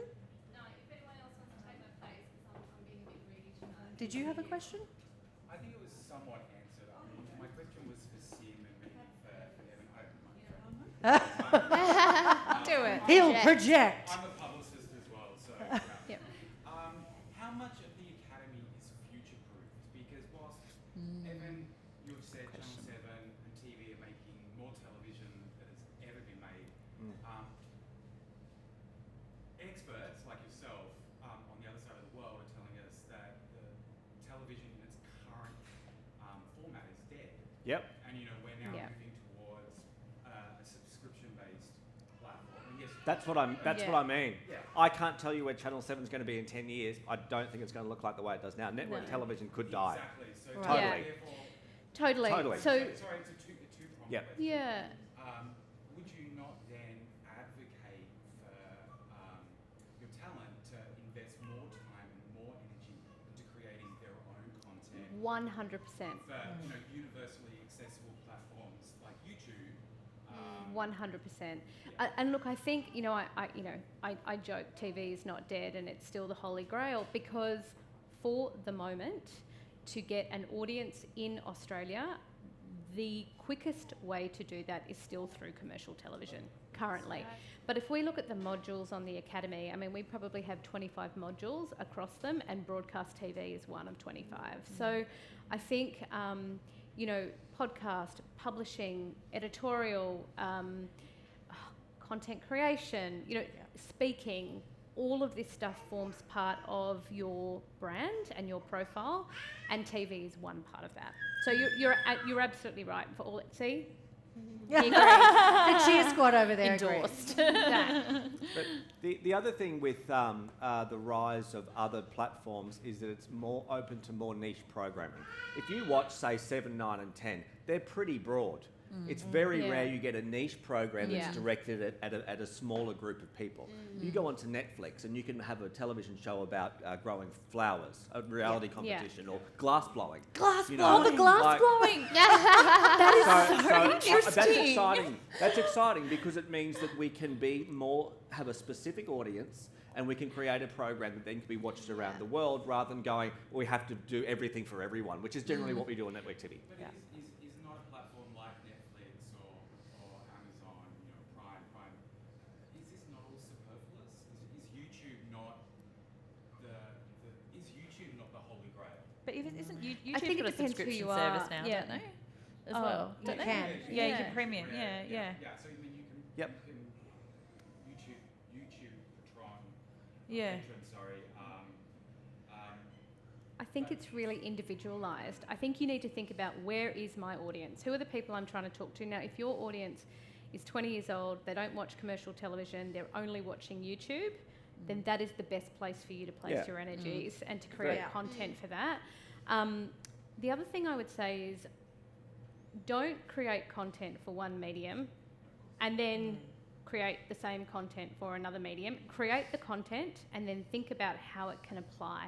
No, if anyone else wants to take my place, because I'm being a bit greedy tonight. Did you have a question? I think it was somewhat answered. My question was for Sim and maybe for Evan. Do it. He'll project. I'm a publicist as well, so. Yep. How much of the academy is future-proof? Because whilst Evan, you've said Channel 7 and TV are making more television than has ever been made. Experts like yourself on the other side of the world are telling us that the television in its current format is dead. Yep. And we're now Yeah. moving towards a subscription-based platform. And yes, That's what Yeah. I mean. Yeah. I can't tell you where Channel 7 is going to be in 10 years. I don't think it's going to look like the way it does now. Network No. television could die. exactly. So Right. Totally. therefore, Totally. Totally. So, sorry, it's a two-pronged Yep. question. yeah. Would you not then advocate for your talent to invest more time and more energy into creating their own content 100%. for universally accessible platforms like YouTube? 100%. And look, I think I joke TV is not dead and it's still the holy grail, because for the moment, to get an audience in Australia, the quickest way to do that is still through commercial television currently. But if we look at the modules on the Academy, I mean, we probably have 25 modules across them, and broadcast TV is one of 25. So I think, you know, podcast, publishing, editorial, content creation, you know, speaking, all of this stuff forms part of your brand and your profile, and TV is one part of that. So you're absolutely right. For all see, the cheer squad over there Endorsed. But the other thing with the rise of other platforms is that it's more open to more niche programming. If you watch, say, 7, 9 and 10, they're pretty broad. It's very rare you get a niche program that's directed at a smaller group of people. You go onto Netflix and you can have a television show about growing flowers, a reality competition, or glass blowing. Glass You blowing. know, Oh, the glass like- blowing. That's exciting. That's exciting because it means that we can have a specific audience, and we can create a program that then can be watched around the world, rather than going, well, we have to do everything for everyone, which is generally what we do on Network TV. But is not a platform like Netflix or Amazon, you know, Prime, is this not all superfluous? Is YouTube not the holy grail? But if it isn't YouTube, I think it got a depends who subscription you service are. now, Yeah. don't they? As Oh, well, you don't they? can. Yeah, you Yeah. can premium. Yeah. Yeah, so I mean, you can Yep. YouTube, Patron, Yeah. Patron, sorry. I think it's really individualised. I think you need to think about, where is my audience? Who are the people I'm trying to talk to? Now, if your audience is 20 years old, they don't watch commercial television, they're only watching YouTube, then that is the best place for you to place your energies and to create content for that. The other thing I would say is, don't create content for one medium and then create the same content for another medium. Create the content and then think about how it can apply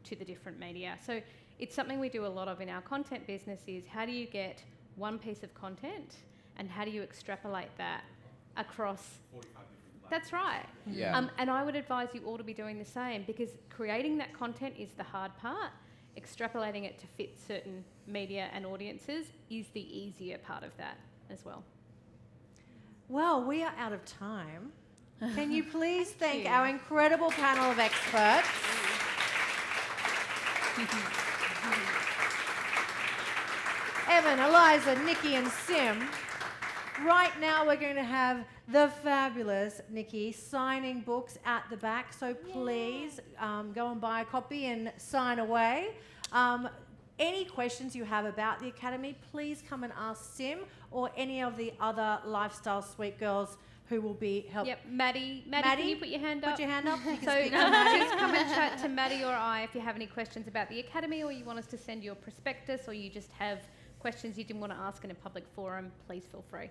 to the different media. So it's something we do a lot of in our content business, is how do you get one piece of content and how do you extrapolate that across 45 different platforms. That's right. Yeah. And I would advise you all to be doing the same, because creating that content is the hard part. Extrapolating it to fit certain media and audiences is the easier part of that as well. Well, we are out of time. Can you please thank you. our incredible panel of experts? Evan, Eliza, Nikki and Sim. Right now we're going to have the fabulous Nikki signing books at the back, so please go and buy a copy and sign away. Any questions you have about the Academy, please come and ask Sim or any of the other Lifestyle Suite girls who will be helping. Yep, Maddie, can you put your hand up? Put your hand up. You can So speak to Maddie. just come and chat to Maddie or I if you have any questions about the Academy, or you want us to send you a prospectus, or you just have questions you didn't want to ask in a public forum, please feel free.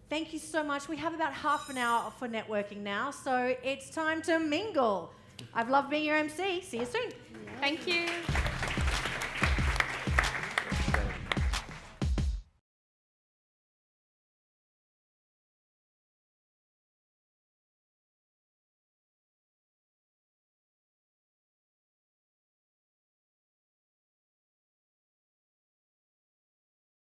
Thank you so much. We have about half an hour for networking now, so it's time to mingle. I've loved being your MC. See you soon. Thank you.